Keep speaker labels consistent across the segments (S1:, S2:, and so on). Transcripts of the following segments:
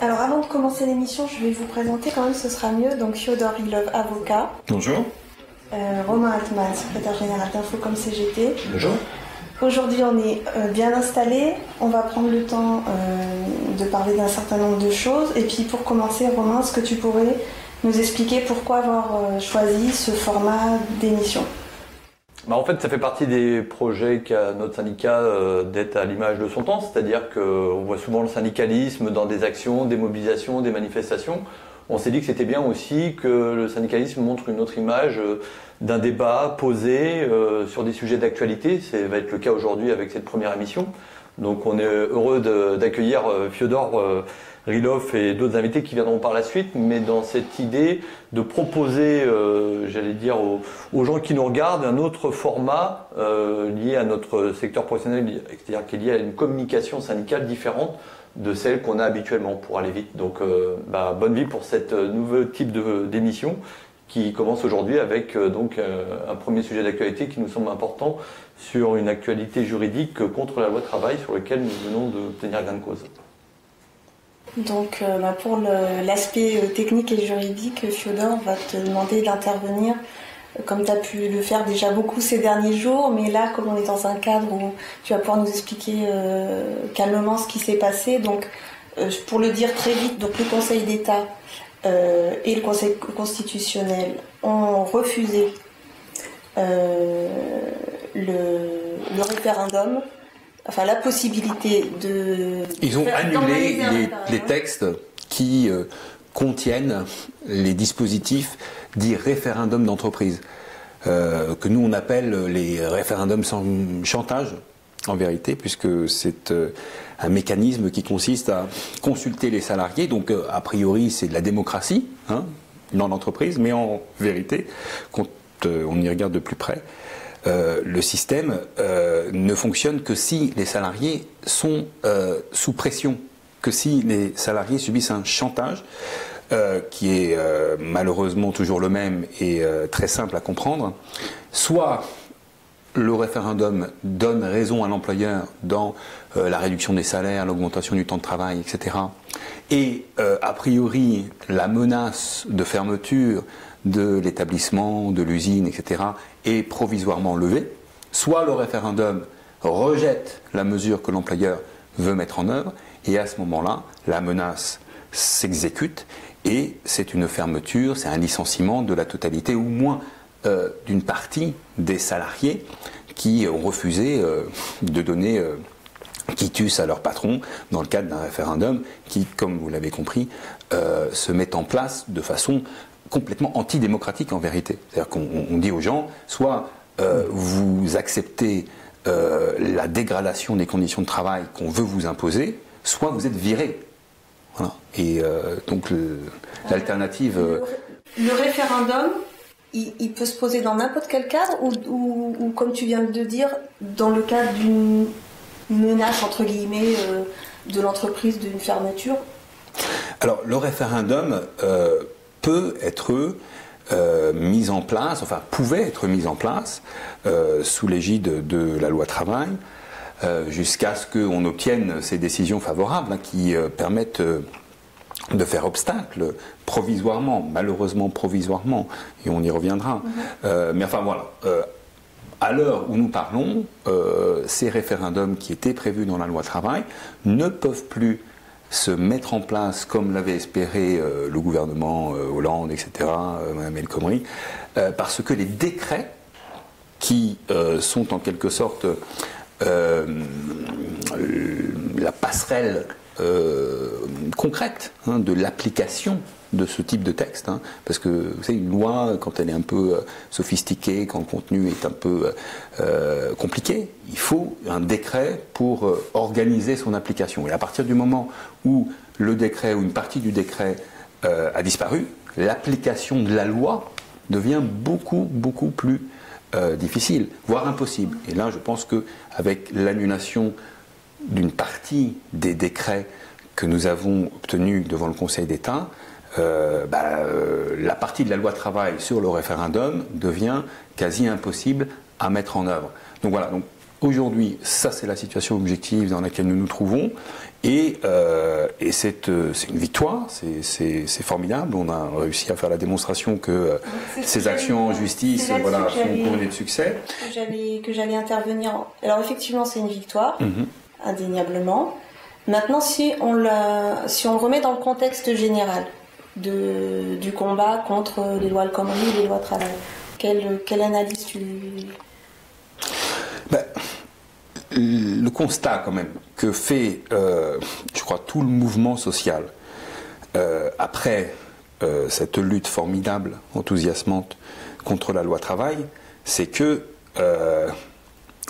S1: Alors avant de commencer l'émission, je vais vous présenter quand même, ce sera mieux. Donc Fyodor Rilov, avocat.
S2: Bonjour.
S1: Romain Altman, secrétaire général d'Infocom CGT.
S2: Bonjour.
S1: Aujourd'hui on est bien installé, on va prendre le temps de parler d'un certain nombre de choses. Et puis pour commencer, Romain, est-ce que tu pourrais nous expliquer pourquoi avoir choisi ce format d'émission ?
S3: En fait, ça fait partie des projets qu'a notre syndicat d'être à l'image de son temps, c'est-à-dire qu'on voit souvent le syndicalisme dans des actions, des mobilisations, des manifestations. On s'est dit que c'était bien aussi que le syndicalisme montre une autre image d'un débat posé sur des sujets d'actualité. Ça va être le cas aujourd'hui avec cette première émission. Donc on est heureux d'accueillir Fyodor Rilov et d'autres invités qui viendront par la suite, mais dans cette idée de proposer, j'allais dire, aux gens qui nous regardent un autre format lié à notre secteur professionnel, c'est-à-dire qui est lié à une communication syndicale différente de celle qu'on a habituellement pour aller vite. Donc bonne vie pour cette nouveau type d'émission qui commence aujourd'hui avec un premier sujet d'actualité qui nous semble important sur une actualité juridique contre la loi travail sur lequel nous venons de tenir gain de cause.
S1: Donc pour l'aspect technique et juridique, Fyodor va te demander d'intervenir comme tu as pu le faire déjà beaucoup ces derniers jours, mais là comme on est dans un cadre où tu vas pouvoir nous expliquer calmement ce qui s'est passé. Donc pour le dire très vite, donc le Conseil d'État et le Conseil constitutionnel ont refusé le référendum. Enfin, la possibilité de...
S2: Ils ont annulé les textes qui contiennent les dispositifs dits référendums d'entreprise, que nous on appelle les référendums sans chantage, en vérité, puisque c'est un mécanisme qui consiste à consulter les salariés. Donc, a priori, c'est de la démocratie dans l'entreprise, mais en vérité, quand on y regarde de plus près, le système ne fonctionne que si les salariés sont sous pression, que si les salariés subissent un chantage qui est malheureusement toujours le même et très simple à comprendre. Soit le référendum donne raison à l'employeur dans la réduction des salaires, l'augmentation du temps de travail, etc. Et a priori, la menace de fermeture de l'établissement, de l'usine, etc., est provisoirement levée. Soit le référendum rejette la mesure que l'employeur veut mettre en œuvre, et à ce moment-là, la menace s'exécute, et c'est une fermeture, c'est un licenciement de la totalité, ou moins d'une partie des salariés qui ont refusé de donner quitus à leur patron dans le cadre d'un référendum qui, comme vous l'avez compris, se met en place de façon complètement antidémocratique en vérité. C'est-à-dire qu'on dit aux gens, soit vous acceptez la dégradation des conditions de travail qu'on veut vous imposer, soit vous êtes viré. Voilà. Et donc l'alternative...
S1: Le référendum, il peut se poser dans n'importe quel cadre ou, comme tu viens de dire, dans le cadre d'une menace, entre guillemets, de l'entreprise d'une fermeture.
S2: Alors, le référendum peut être mis en place, enfin pouvait être mis en place sous l'égide de la loi travail jusqu'à ce qu'on obtienne ces décisions favorables qui permettent de faire obstacle provisoirement, malheureusement provisoirement, et on y reviendra. Mais enfin voilà, à l'heure où nous parlons, ces référendums qui étaient prévus dans la loi travail ne peuvent plus se mettre en place comme l'avait espéré le gouvernement Hollande, etc., Mme El Khomri, parce que les décrets qui sont en quelque sorte la passerelle concrète de l'application de ce type de texte, parce que vous savez, une loi, quand elle est un peu sophistiquée, quand le contenu est un peu compliqué, il faut un décret pour organiser son application. Et à partir du moment où le décret ou une partie du décret a disparu, l'application de la loi devient beaucoup plus difficile, voire impossible. Et là, je pense qu'avec l'annulation d'une partie des décrets que nous avons obtenus devant le Conseil d'État, la partie de la loi travail sur le référendum devient quasi impossible à mettre en œuvre. Donc voilà, donc, Aujourd'hui, ça c'est la situation objective dans laquelle nous nous trouvons, et c'est une victoire, c'est formidable. On a réussi à faire la démonstration que ces actions en justice sont couronnées de succès.
S1: Que j'allais intervenir. Alors effectivement, c'est une victoire, indéniablement. Maintenant, si on le remet dans le contexte général du combat contre les lois El Khomri et les lois travail, quelle analyse tu...
S2: Le constat quand même que fait, je crois, tout le mouvement social après cette lutte formidable, enthousiasmante contre la loi travail, c'est que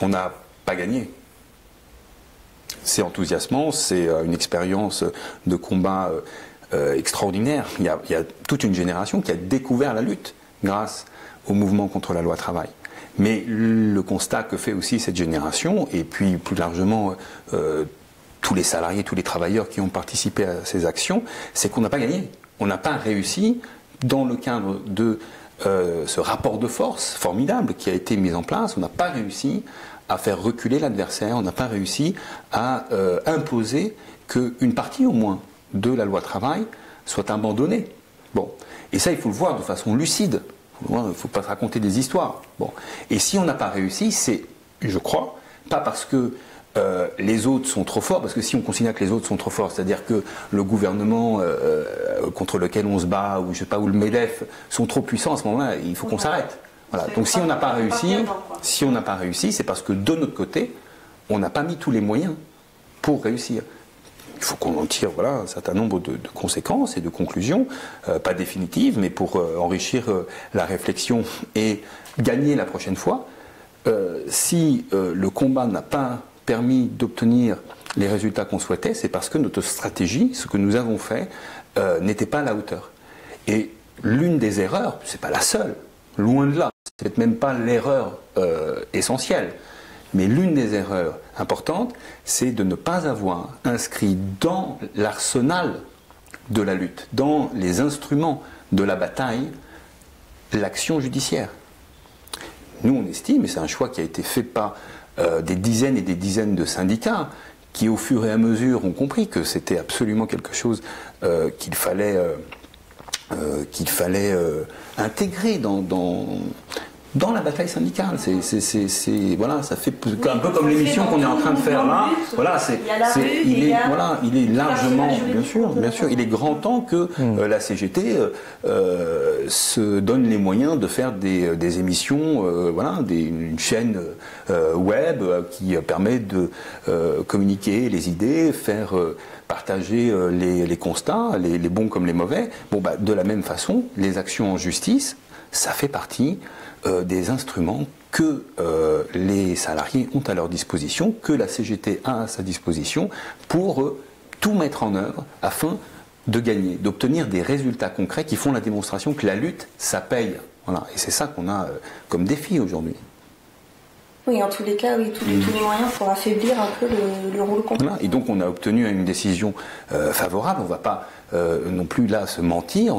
S2: on n'a pas gagné. C'est enthousiasmant, c'est une expérience de combat extraordinaire. Il y a toute une génération qui a découvert la lutte grâce au mouvement contre la loi travail. Mais le constat que fait aussi cette génération, et puis plus largement tous les salariés, tous les travailleurs qui ont participé à ces actions, c'est qu'on n'a pas gagné. On n'a pas réussi, dans le cadre de ce rapport de force formidable qui a été mis en place, on n'a pas réussi à faire reculer l'adversaire, on n'a pas réussi à imposer qu'une partie au moins de la loi travail soit abandonnée. Bon. Et ça, il faut le voir de façon lucide. Il ne faut pas se raconter des histoires. Bon. Et si on n'a pas réussi, c'est, je crois, pas parce que les autres sont trop forts, parce que si on considère que les autres sont trop forts, c'est-à-dire que le gouvernement contre lequel on se bat, ou je sais pas, ou le MEDEF sont trop puissants, à ce moment-là, il faut qu'on s'arrête. Voilà. Donc si on n'a pas réussi, c'est parce que de notre côté, on n'a pas mis tous les moyens pour réussir. Il faut qu'on en tire un certain nombre de conséquences et de conclusions, pas définitives, mais pour enrichir la réflexion et gagner la prochaine fois. Si le combat n'a pas permis d'obtenir les résultats qu'on souhaitait, c'est parce que notre stratégie, ce que nous avons fait, n'était pas à la hauteur. Et l'une des erreurs, c'est pas la seule, loin de là, c'est peut-être même pas l'erreur essentielle, mais l'une des erreurs importantes, c'est de ne pas avoir inscrit dans l'arsenal de la lutte, dans les instruments de la bataille, l'action judiciaire. Nous, on estime, et c'est un choix qui a été fait par des dizaines et des dizaines de syndicats, qui au fur et à mesure ont compris que c'était absolument quelque chose qu'il fallait intégrer dans la bataille syndicale. Ça fait un peu comme l'émission qu'on est en train de faire là. Voilà, il est largement, bien sûr, il est grand temps que la CGT se donne les moyens de faire des émissions, une chaîne web qui permet de communiquer les idées, faire partager les constats, les bons comme les mauvais. De la même façon, les actions en justice, ça fait partie des instruments que les salariés ont à leur disposition, que la CGT a à sa disposition pour tout mettre en œuvre afin de gagner, d'obtenir des résultats concrets qui font la démonstration que la lutte, ça paye. Voilà. Et c'est ça qu'on a comme défi aujourd'hui.
S1: Oui, en tous les cas, tous les moyens pour affaiblir un peu le rôle complet.
S2: Voilà. Et donc on a obtenu une décision favorable. On ne va pas non plus là se mentir.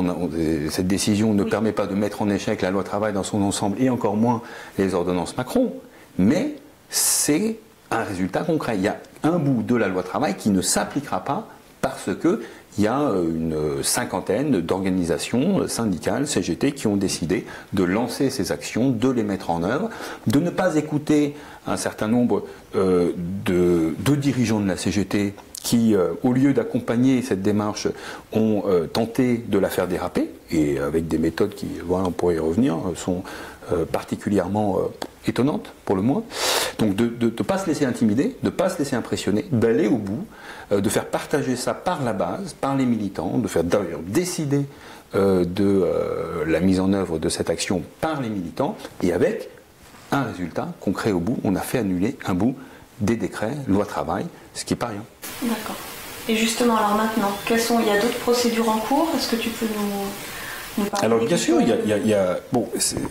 S2: Cette décision ne permet pas de mettre en échec la loi travail dans son ensemble et encore moins les ordonnances Macron. Mais c'est un résultat concret. Il y a un bout de la loi travail qui ne s'appliquera pas parce que il y a une cinquantaine d'organisations syndicales, CGT, qui ont décidé de lancer ces actions, de les mettre en œuvre, de ne pas écouter un certain nombre de dirigeants de la CGT qui, au lieu d'accompagner cette démarche, ont tenté de la faire déraper, et avec des méthodes qui, on pourrait y revenir, sont particulièrement étonnantes, pour le moins. Donc de ne pas se laisser intimider, de ne pas se laisser impressionner, d'aller au bout, de faire partager ça par la base, par les militants, de faire d'ailleurs décider de la mise en œuvre de cette action par les militants, et avec un résultat concret au bout. On a fait annuler un bout des décrets, loi travail, ce qui n'est pas rien.
S1: D'accord. Et justement, alors maintenant, il y a d'autres procédures en cours? Est-ce que tu peux nous parler?
S2: Alors bien sûr,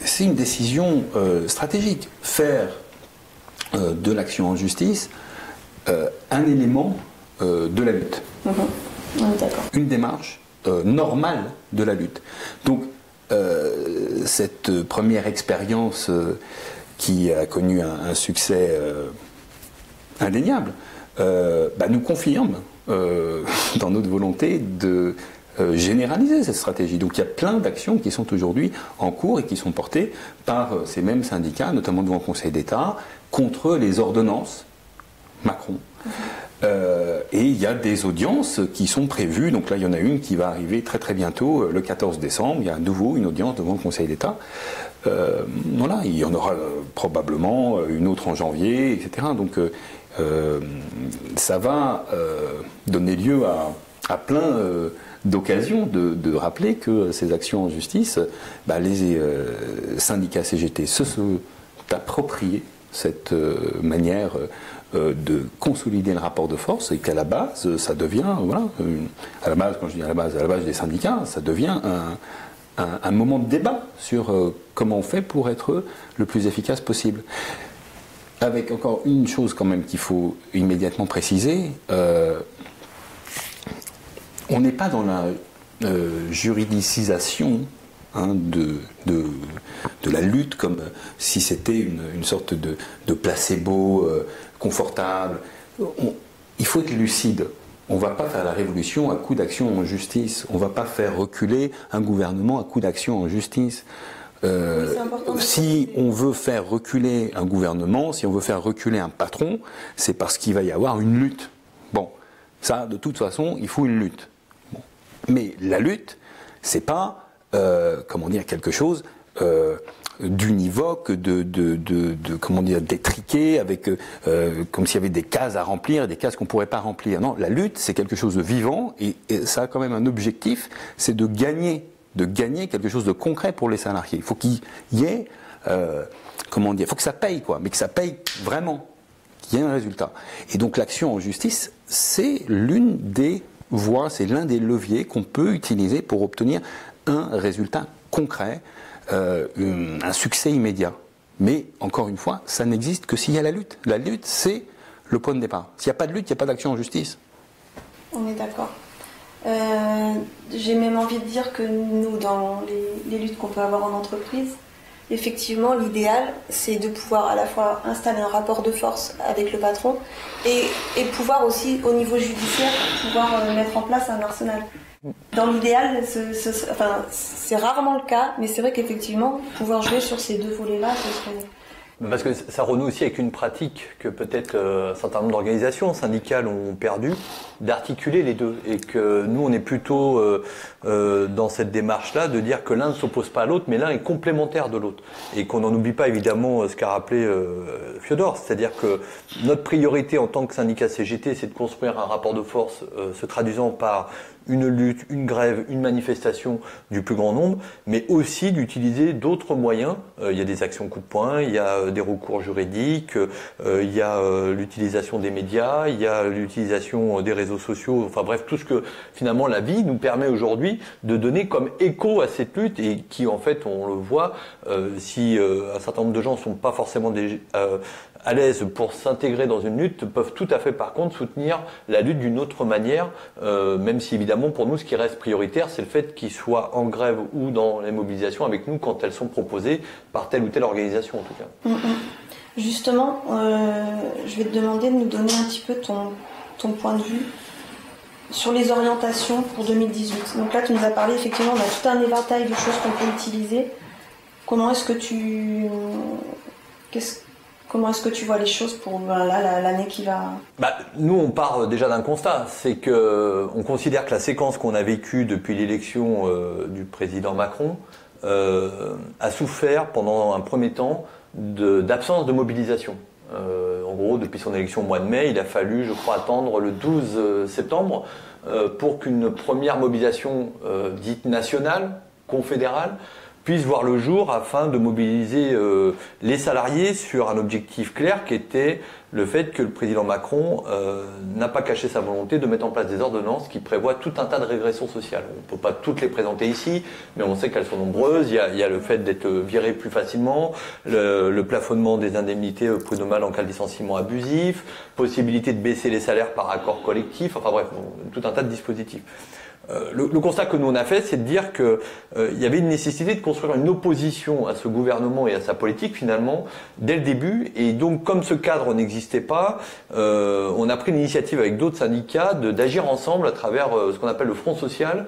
S2: c'est une décision stratégique. Faire de l'action en justice un élément de la lutte.
S1: D'accord.
S2: Une démarche normale de la lutte. Donc cette première expérience qui a connu un succès indéniable, nous confirme dans notre volonté de généraliser cette stratégie. Donc il y a plein d'actions qui sont aujourd'hui en cours et qui sont portées par ces mêmes syndicats, notamment devant le Conseil d'État, contre les ordonnances Macron. Et il y a des audiences qui sont prévues. Donc là, il y en a une qui va arriver très très bientôt, le 14 décembre. Il y a à nouveau une audience devant le Conseil d'État. Voilà, il y en aura probablement une autre en janvier, etc. Donc ça va donner lieu à plein d'occasions de rappeler que ces actions en justice, les syndicats CGT se sont appropriés cette manière de consolider le rapport de force, et qu'à la base, ça devient, à la base, quand je dis à la base des syndicats, ça devient un moment de débat sur comment on fait pour être le plus efficace possible. Avec encore une chose quand même qu'il faut immédiatement préciser, on n'est pas dans la juridicisation de la lutte comme si c'était une sorte de placebo confortable. Il faut être lucide. On ne va pas faire la révolution à coup d'action en justice. On ne va pas faire reculer un gouvernement à coup d'action en justice. Si on veut faire reculer un gouvernement, si on veut faire reculer un patron, c'est parce qu'il va y avoir une lutte. Bon, ça, de toute façon, il faut une lutte. Bon. Mais la lutte, c'est pas quelque chose d'univoque, d'étriqué, avec comme s'il y avait des cases à remplir et des cases qu'on ne pourrait pas remplir. Non, la lutte, c'est quelque chose de vivant et ça a quand même un objectif, c'est de gagner quelque chose de concret pour les salariés. Il faut qu'il y ait, il faut que ça paye, mais que ça paye vraiment, qu'il y ait un résultat. Et donc l'action en justice, c'est l'une des voies, c'est l'un des leviers qu'on peut utiliser pour obtenir un résultat concret, un succès immédiat. Mais, encore une fois, ça n'existe que s'il y a la lutte. La lutte, c'est le point de départ. S'il n'y a pas de lutte, il n'y a pas d'action en justice.
S1: On est d'accord. J'ai même envie de dire que nous, dans les luttes qu'on peut avoir en entreprise, effectivement, l'idéal, c'est de pouvoir à la fois installer un rapport de force avec le patron et pouvoir aussi, au niveau judiciaire, pouvoir mettre en place un arsenal. Dans l'idéal, c'est rarement le cas, mais c'est vrai qu'effectivement, pouvoir jouer sur ces deux volets-là, ce serait...
S3: Parce que ça renoue aussi avec une pratique que peut-être un certain nombre d'organisations syndicales ont perdu, d'articuler les deux. Et que nous, on est plutôt dans cette démarche-là de dire que l'un ne s'oppose pas à l'autre, mais l'un est complémentaire de l'autre. Et qu'on n'en oublie pas évidemment ce qu'a rappelé Fiodor, c'est-à-dire que notre priorité en tant que syndicat CGT, c'est de construire un rapport de force se traduisant par une lutte, une grève, une manifestation du plus grand nombre, mais aussi d'utiliser d'autres moyens. Il y a des actions coup de poing, il y a des recours juridiques, il y a l'utilisation des médias, il y a l'utilisation des réseaux sociaux, enfin bref, tout ce que finalement la vie nous permet aujourd'hui de donner comme écho à cette lutte et qui en fait, on le voit, si un certain nombre de gens ne sont pas forcément à l'aise pour s'intégrer dans une lutte, peuvent tout à fait par contre soutenir la lutte d'une autre manière, même si évidemment pour nous ce qui reste prioritaire c'est le fait qu'ils soient en grève ou dans les mobilisations avec nous quand elles sont proposées par telle ou telle organisation en tout cas.
S1: Justement, je vais te demander de nous donner un petit peu ton point de vue sur les orientations pour 2018. Donc là tu nous as parlé, effectivement on a tout un éventail de choses qu'on peut utiliser. Comment est-ce que tu vois les choses pour l'année qui va...
S3: Nous, on part déjà d'un constat, c'est que on considère que la séquence qu'on a vécue depuis l'élection du président Macron a souffert pendant un premier temps d'absence de mobilisation. En gros, depuis son élection au mois de mai, il a fallu, je crois, attendre le 12 septembre pour qu'une première mobilisation dite nationale, confédérale, puisse voir le jour afin de mobiliser les salariés sur un objectif clair qui était le fait que le président Macron n'a pas caché sa volonté de mettre en place des ordonnances qui prévoient tout un tas de régressions sociales. On ne peut pas toutes les présenter ici, mais on sait qu'elles sont nombreuses. Il y a le fait d'être viré plus facilement, le plafonnement des indemnités prud'homales en cas de licenciement abusif, possibilité de baisser les salaires par accord collectif, enfin bref, tout un tas de dispositifs. Le constat que nous on a fait, c'est de dire que il y avait une nécessité de construire une opposition à ce gouvernement et à sa politique finalement dès le début. Et donc, comme ce cadre n'existait pas, on a pris l'initiative avec d'autres syndicats d'agir ensemble à travers ce qu'on appelle le Front social,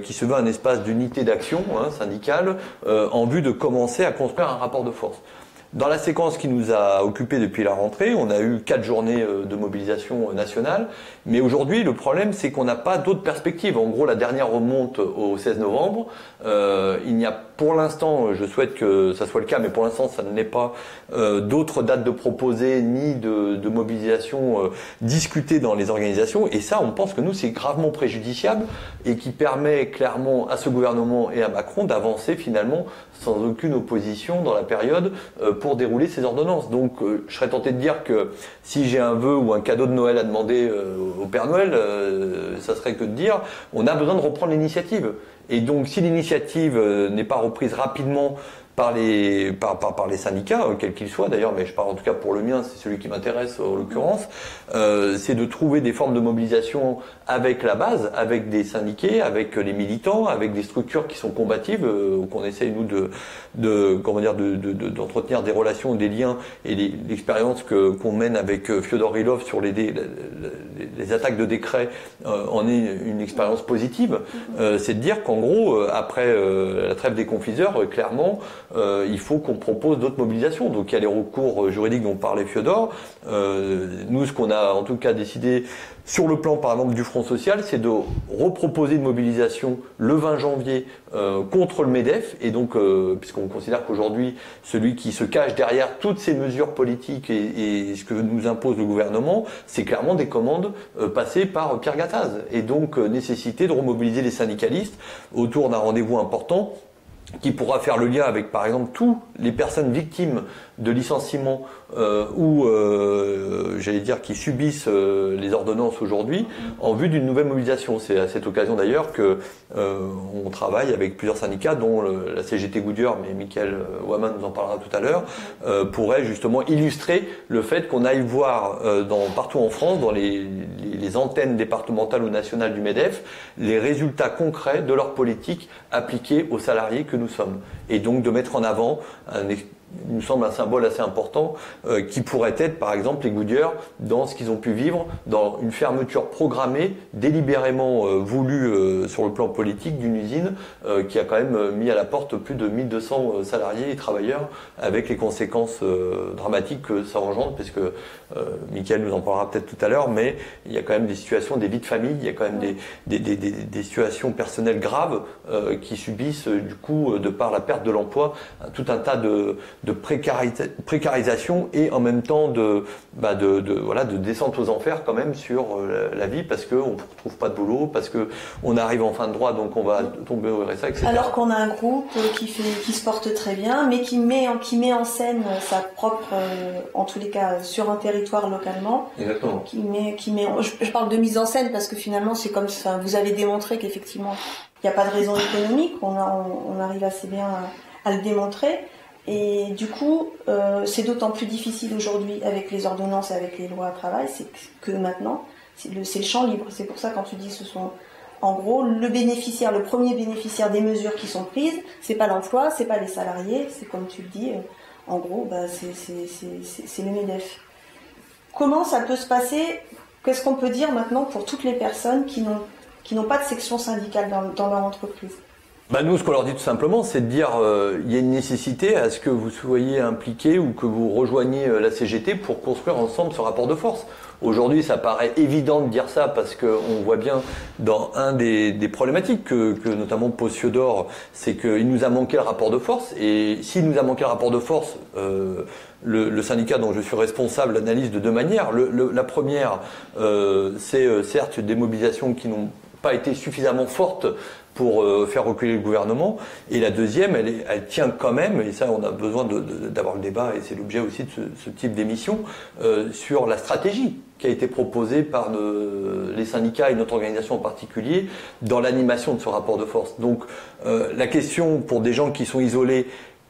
S3: qui se veut un espace d'unité d'action syndicale en vue de commencer à construire un rapport de force. Dans la séquence qui nous a occupés depuis la rentrée, on a eu 4 journées de mobilisation nationale, mais aujourd'hui le problème c'est qu'on n'a pas d'autres perspectives. En gros, la dernière remonte au 16 novembre. Il n'y a pour l'instant, je souhaite que ça soit le cas, mais pour l'instant ça ne l'est pas, d'autres dates de proposées ni de mobilisation discutées dans les organisations. Et ça, on pense que nous c'est gravement préjudiciable et qui permet clairement à ce gouvernement et à Macron d'avancer finalement sans aucune opposition dans la période pour dérouler ces ordonnances. Donc je serais tenté de dire que si j'ai un vœu ou un cadeau de Noël à demander au Père Noël, ça serait que de dire on a besoin de reprendre l'initiative. Et donc si l'initiative n'est pas reprise rapidement par les syndicats, quels qu'ils soient d'ailleurs, mais je parle en tout cas pour le mien, c'est celui qui m'intéresse en l'occurrence, c'est de trouver des formes de mobilisation avec la base, avec des syndiqués, avec les militants, avec des structures qui sont combatives, qu'on essaye nous d'entretenir des relations, des liens, et l'expérience qu'on mène avec Fyodor Rilov sur les attaques de décret en est une expérience positive. C'est de dire qu'en gros, après la trêve des confiseurs, clairement, il faut qu'on propose d'autres mobilisations. Donc il y a les recours juridiques dont parlait Fyodor. Nous, ce qu'on a en tout cas décidé sur le plan par exemple du Front social, c'est de reproposer une mobilisation le 20 janvier contre le MEDEF. Et donc, puisqu'on considère qu'aujourd'hui, celui qui se cache derrière toutes ces mesures politiques et ce que nous impose le gouvernement, c'est clairement des commandes passées par Pierre Gattaz. Et donc, nécessité de remobiliser les syndicalistes autour d'un rendez-vous important qui pourra faire le lien avec, par exemple, toutes les personnes victimes de licenciements ou, j'allais dire, qui subissent les ordonnances aujourd'hui en vue d'une nouvelle mobilisation. C'est à cette occasion d'ailleurs que on travaille avec plusieurs syndicats, dont la CGT Goodyear, mais Michael Waman nous en parlera tout à l'heure, pourrait justement illustrer le fait qu'on aille voir partout en France, dans les antennes départementales ou nationales du MEDEF, les résultats concrets de leur politique appliquée aux salariés que nous sommes. Et donc de mettre en avant il nous semble un symbole assez important qui pourrait être par exemple les Goodyear dans ce qu'ils ont pu vivre dans une fermeture programmée délibérément voulue sur le plan politique d'une usine qui a quand même mis à la porte plus de 1200 salariés et travailleurs avec les conséquences dramatiques que ça engendre, parce que Michael nous en parlera peut-être tout à l'heure, mais il y a quand même des situations, des vies de famille, il y a quand même des situations personnelles graves qui subissent du coup de par la perte de l'emploi tout un tas de précarisation et en même temps de descente aux enfers quand même sur la vie, parce qu'on ne trouve pas de boulot, parce qu'on arrive en fin de droit, donc on va tomber au RSA, etc.
S1: Alors qu'on a un groupe qui se porte très bien, mais qui met en scène sa propre, en tous les cas sur un territoire localement.
S3: Exactement.
S1: Je parle de mise en scène parce que finalement c'est comme ça. Vous avez démontré qu'effectivement il n'y a pas de raison économique. On arrive assez bien à le démontrer. Et du coup, c'est d'autant plus difficile aujourd'hui avec les ordonnances et avec les lois à travail, c'est que maintenant, c'est le champ libre. C'est pour ça quand tu dis ce sont, en gros, le premier bénéficiaire des mesures qui sont prises, c'est pas l'emploi, c'est pas les salariés, c'est comme tu le dis, en gros, c'est le MEDEF. Comment ça peut se passer? Qu'est-ce qu'on peut dire maintenant pour toutes les personnes qui n'ont pas de section syndicale dans leur entreprise?
S3: Nous, ce qu'on leur dit tout simplement, c'est de dire il y a une nécessité à ce que vous soyez impliqués ou que vous rejoigniez la CGT pour construire ensemble ce rapport de force. Aujourd'hui, ça paraît évident de dire ça parce qu'on voit bien dans un des problématiques que notamment pose Fyodor, c'est qu'il nous a manqué le rapport de force. Et s'il nous a manqué le rapport de force, le syndicat dont je suis responsable l'analyse de deux manières. La première, c'est certes des mobilisations qui n'ont pas été suffisamment fortes pour faire reculer le gouvernement. Et la deuxième, elle tient quand même, et ça on a besoin d'avoir le débat, et c'est l'objet aussi de ce type d'émission, sur la stratégie qui a été proposée par les syndicats et notre organisation en particulier dans l'animation de ce rapport de force. Donc la question pour des gens qui sont isolés,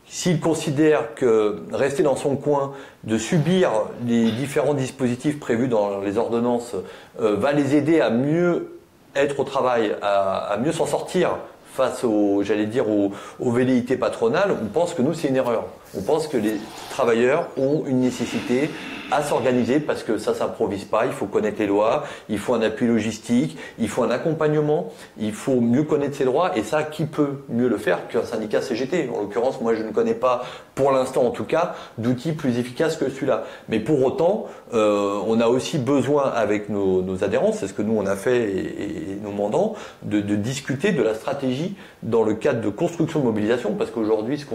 S3: s'ils considèrent que rester dans son coin, de subir les différents dispositifs prévus dans les ordonnances, va les aider à mieux être au travail, à mieux s'en sortir face aux velléités patronales, on pense que nous, c'est une erreur. On pense que les travailleurs ont une nécessité à s'organiser parce que ça s'improvise pas, il faut connaître les lois, il faut un appui logistique, il faut un accompagnement, il faut mieux connaître ses droits et ça, qui peut mieux le faire qu'un syndicat CGT? En l'occurrence, moi je ne connais pas, pour l'instant en tout cas, d'outils plus efficaces que celui-là. Mais pour autant, on a aussi besoin avec nos adhérents, c'est ce que nous on a fait et nos mandants, de discuter de la stratégie dans le cadre de construction de mobilisation parce qu'aujourd'hui,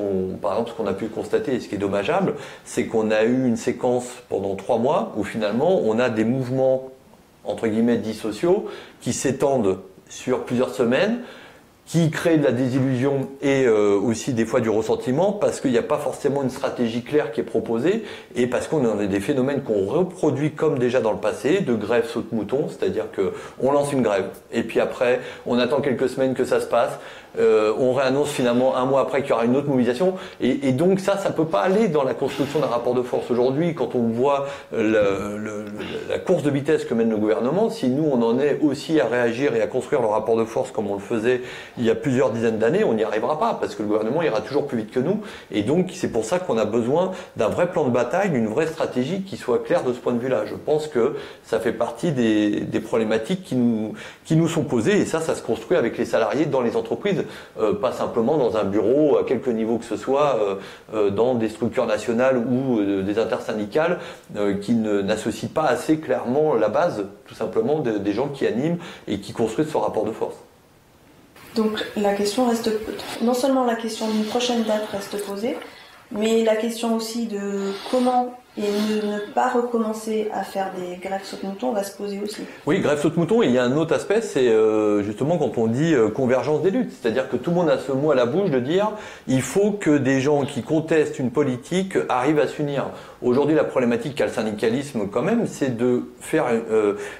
S3: par exemple, ce qu'on a pu constater et ce qui est dommageable, c'est qu'on a eu une séquence pendant 3 mois où finalement on a des mouvements entre guillemets dits sociaux qui s'étendent sur plusieurs semaines, qui créent de la désillusion et aussi des fois du ressentiment parce qu'il n'y a pas forcément une stratégie claire qui est proposée et parce qu'on a des phénomènes qu'on reproduit comme déjà dans le passé, de grève saute-mouton, c'est-à-dire qu'on lance une grève et puis après on attend quelques semaines que ça se passe. On réannonce finalement 1 mois après qu'il y aura une autre mobilisation et donc ça peut pas aller dans la construction d'un rapport de force. Aujourd'hui, quand on voit la course de vitesse que mène le gouvernement, si nous on en est aussi à réagir et à construire le rapport de force comme on le faisait il y a plusieurs dizaines d'années, on n'y arrivera pas parce que le gouvernement ira toujours plus vite que nous et donc c'est pour ça qu'on a besoin d'un vrai plan de bataille, d'une vraie stratégie qui soit claire de ce point de vue-là. Je pense que ça fait partie des problématiques qui nous sont posées et ça se construit avec les salariés dans les entreprises. Pas simplement dans un bureau à quelque niveau que ce soit, dans des structures nationales ou des intersyndicales qui n'associent pas assez clairement la base, tout simplement, des gens qui animent et qui construisent ce rapport de force.
S1: Donc la question reste, non seulement la question d'une prochaine date reste posée, mais la question aussi de comment et ne pas recommencer à faire des grèves saute-mouton va se poser aussi.
S3: Oui, grève saute-mouton, et il y a un autre aspect, c'est justement quand on dit convergence des luttes. C'est-à-dire que tout le monde a ce mot à la bouche de dire il faut que des gens qui contestent une politique arrivent à s'unir. Aujourd'hui, la problématique qu'a le syndicalisme quand même, c'est de faire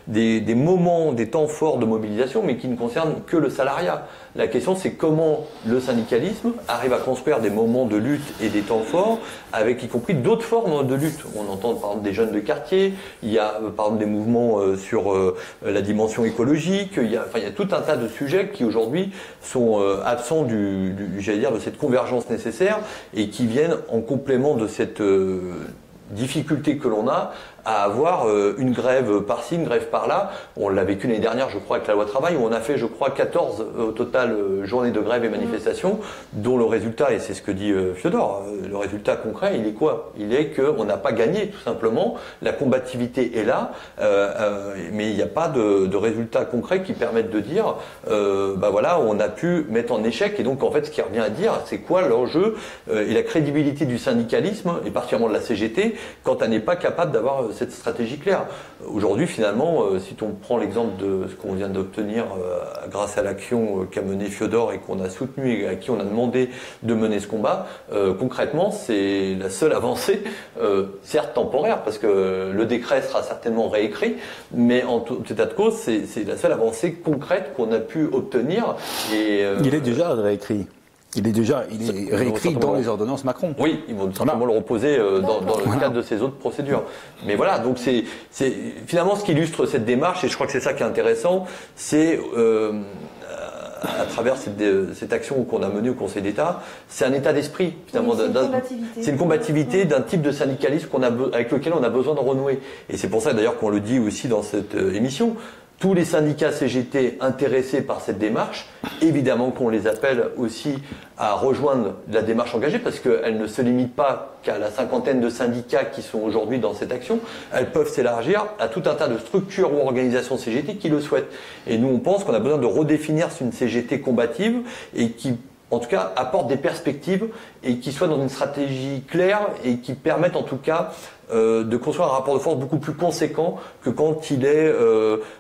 S3: des moments, des temps forts de mobilisation, mais qui ne concernent que le salariat. La question, c'est comment le syndicalisme arrive à construire des moments de lutte et des temps forts, avec y compris d'autres formes de lutte. On entend par exemple des jeunes de quartier, il y a par exemple des mouvements sur la dimension écologique, il y a tout un tas de sujets qui aujourd'hui sont absents j'allais dire, de cette convergence nécessaire et qui viennent en complément de cette difficulté que l'on a à avoir une grève par-ci, une grève par-là. On l'a vécu l'année dernière, je crois, avec la loi travail, où on a fait, je crois, 14 au total journées de grève et manifestations, dont le résultat, et c'est ce que dit Fiodor, le résultat concret, il est quoi? Il est qu'on n'a pas gagné, tout simplement. La combativité est là, mais il n'y a pas de résultat concret qui permette de dire, voilà, on a pu mettre en échec. Et donc, en fait, ce qui revient à dire, c'est quoi l'enjeu et la crédibilité du syndicalisme, et particulièrement de la CGT, quand elle n'est pas capable d'avoir cette stratégie claire. Aujourd'hui, finalement, si on prend l'exemple de ce qu'on vient d'obtenir grâce à l'action qu'a menée Fiodor et qu'on a soutenu et à qui on a demandé de mener ce combat, concrètement, c'est la seule avancée, certes temporaire, parce que le décret sera certainement réécrit, mais en tout état de cause, c'est la seule avancée concrète qu'on a pu obtenir. Et,
S2: il est déjà réécrit. Il est réécrit dans les ordonnances Macron.
S3: Oui, ils vont simplement le reposer dans le cadre de ces autres procédures. Mais voilà, donc c'est finalement ce qui illustre cette démarche, et je crois que c'est ça qui est intéressant, c'est à travers cette action qu'on a menée au Conseil d'État, c'est un état d'esprit finalement. C'est une combativité d'un type de syndicalisme avec lequel on a besoin de renouer. Et c'est pour ça d'ailleurs qu'on le dit aussi dans cette émission. Tous les syndicats CGT intéressés par cette démarche, évidemment qu'on les appelle aussi à rejoindre la démarche engagée parce qu'elle ne se limite pas qu'à la 50aine de syndicats qui sont aujourd'hui dans cette action. Elles peuvent s'élargir à tout un tas de structures ou organisations CGT qui le souhaitent. Et nous, on pense qu'on a besoin de redéfinir une CGT combative et qui, en tout cas, apporte des perspectives et qui soit dans une stratégie claire et qui permette en tout cas de construire un rapport de force beaucoup plus conséquent que quand il est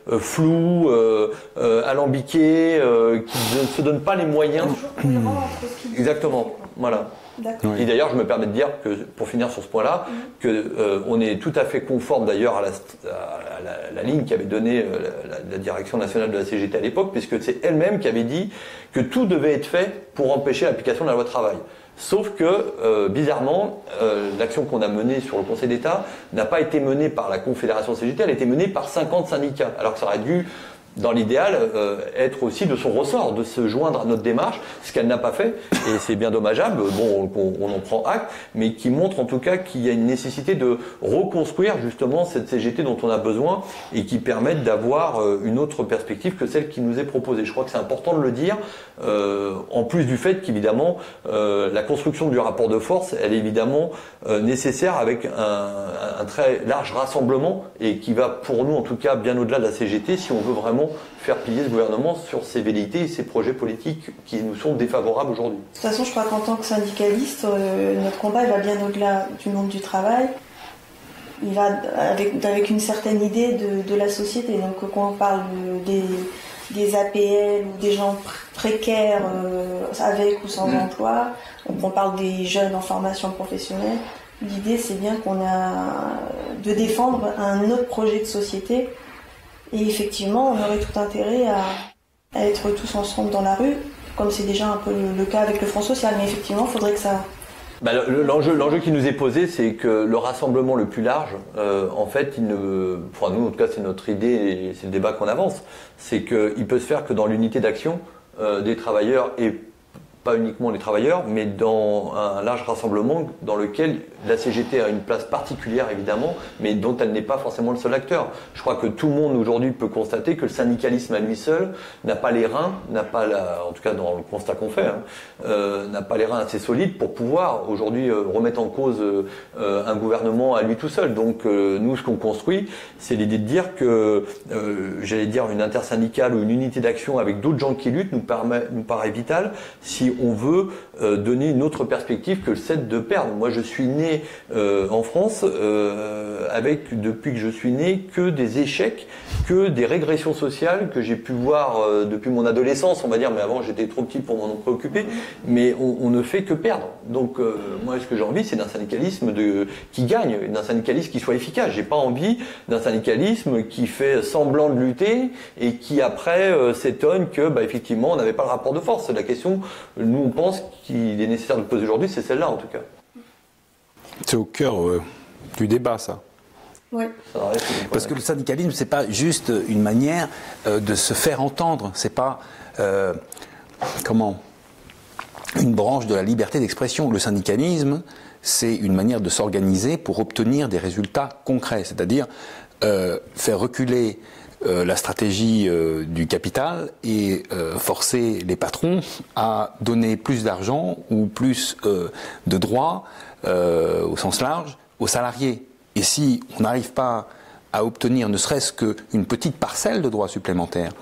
S3: flou, alambiqué, qui ne se donne pas les moyens. Exactement, voilà. Et d'ailleurs, je me permets de dire que, pour finir sur ce point-là, on est tout à fait conforme d'ailleurs à la ligne qu'avait donnée la direction nationale de la CGT à l'époque, puisque c'est elle-même qui avait dit que tout devait être fait pour empêcher l'application de la loi travail. Sauf que, bizarrement, l'action qu'on a menée sur le Conseil d'État n'a pas été menée par la Confédération CGT, elle a été menée par 50 syndicats, alors que ça aurait dû dans l'idéal, être aussi de son ressort, de se joindre à notre démarche, ce qu'elle n'a pas fait, et c'est bien dommageable, bon, on en prend acte, mais qui montre en tout cas qu'il y a une nécessité de reconstruire justement cette CGT dont on a besoin et qui permette d'avoir une autre perspective que celle qui nous est proposée. Je crois que c'est important de le dire, en plus du fait qu'évidemment, la construction du rapport de force, elle est évidemment nécessaire avec un très large rassemblement et qui va pour nous en tout cas bien au-delà de la CGT si on veut vraiment faire plier ce gouvernement sur ses velléités et ses projets politiques qui nous sont défavorables aujourd'hui.
S1: De toute façon, je crois qu'en tant que syndicaliste, notre combat il va bien au-delà du monde du travail. Il va avec une certaine idée de la société. Donc quand on parle des APL ou des gens précaires avec ou sans emploi, on parle des jeunes en formation professionnelle, l'idée c'est bien qu'on a de défendre un autre projet de société. Et effectivement, on aurait tout intérêt à être tous ensemble dans la rue, comme c'est déjà un peu le cas avec le Front Social. Mais effectivement, il faudrait que ça...
S3: L'enjeu qui nous est posé, c'est que le rassemblement le plus large, en fait, nous, en tout cas, c'est notre idée et c'est le débat qu'on avance, c'est qu'il peut se faire que dans l'unité d'action des travailleurs et pas uniquement les travailleurs, mais dans un large rassemblement dans lequel la CGT a une place particulière évidemment, mais dont elle n'est pas forcément le seul acteur. Je crois que tout le monde aujourd'hui peut constater que le syndicalisme à lui seul n'a pas les reins, en tout cas dans le constat qu'on fait, n'a pas les reins assez solides pour pouvoir aujourd'hui remettre en cause un gouvernement à lui tout seul. Donc nous, ce qu'on construit, c'est l'idée de dire que, j'allais dire, une intersyndicale ou une unité d'action avec d'autres gens qui luttent nous paraît vital si on veut donner une autre perspective que celle de perdre. Moi, je suis né en France avec, depuis que je suis né, que des échecs, que des régressions sociales que j'ai pu voir depuis mon adolescence, on va dire, mais avant j'étais trop petit pour m'en préoccuper, mais on ne fait que perdre. Donc moi, ce que j'ai envie, c'est d'un syndicalisme qui gagne, d'un syndicalisme qui soit efficace. J'ai pas envie d'un syndicalisme qui fait semblant de lutter et qui après s'étonne que, effectivement, on n'avait pas le rapport de force. La question, nous, on pense qu'il est nécessaire de poser aujourd'hui, c'est celle-là en tout cas.
S2: C'est au cœur du débat, ça.
S1: Oui.
S2: Parce que le syndicalisme, c'est pas juste une manière de se faire entendre. C'est pas une branche de la liberté d'expression. Le syndicalisme, c'est une manière de s'organiser pour obtenir des résultats concrets, c'est-à-dire faire reculer la stratégie du capital et forcer les patrons à donner plus d'argent ou plus de droits au sens large aux salariés. Et si on n'arrive pas à obtenir ne serait-ce qu'une petite parcelle de droits supplémentaires,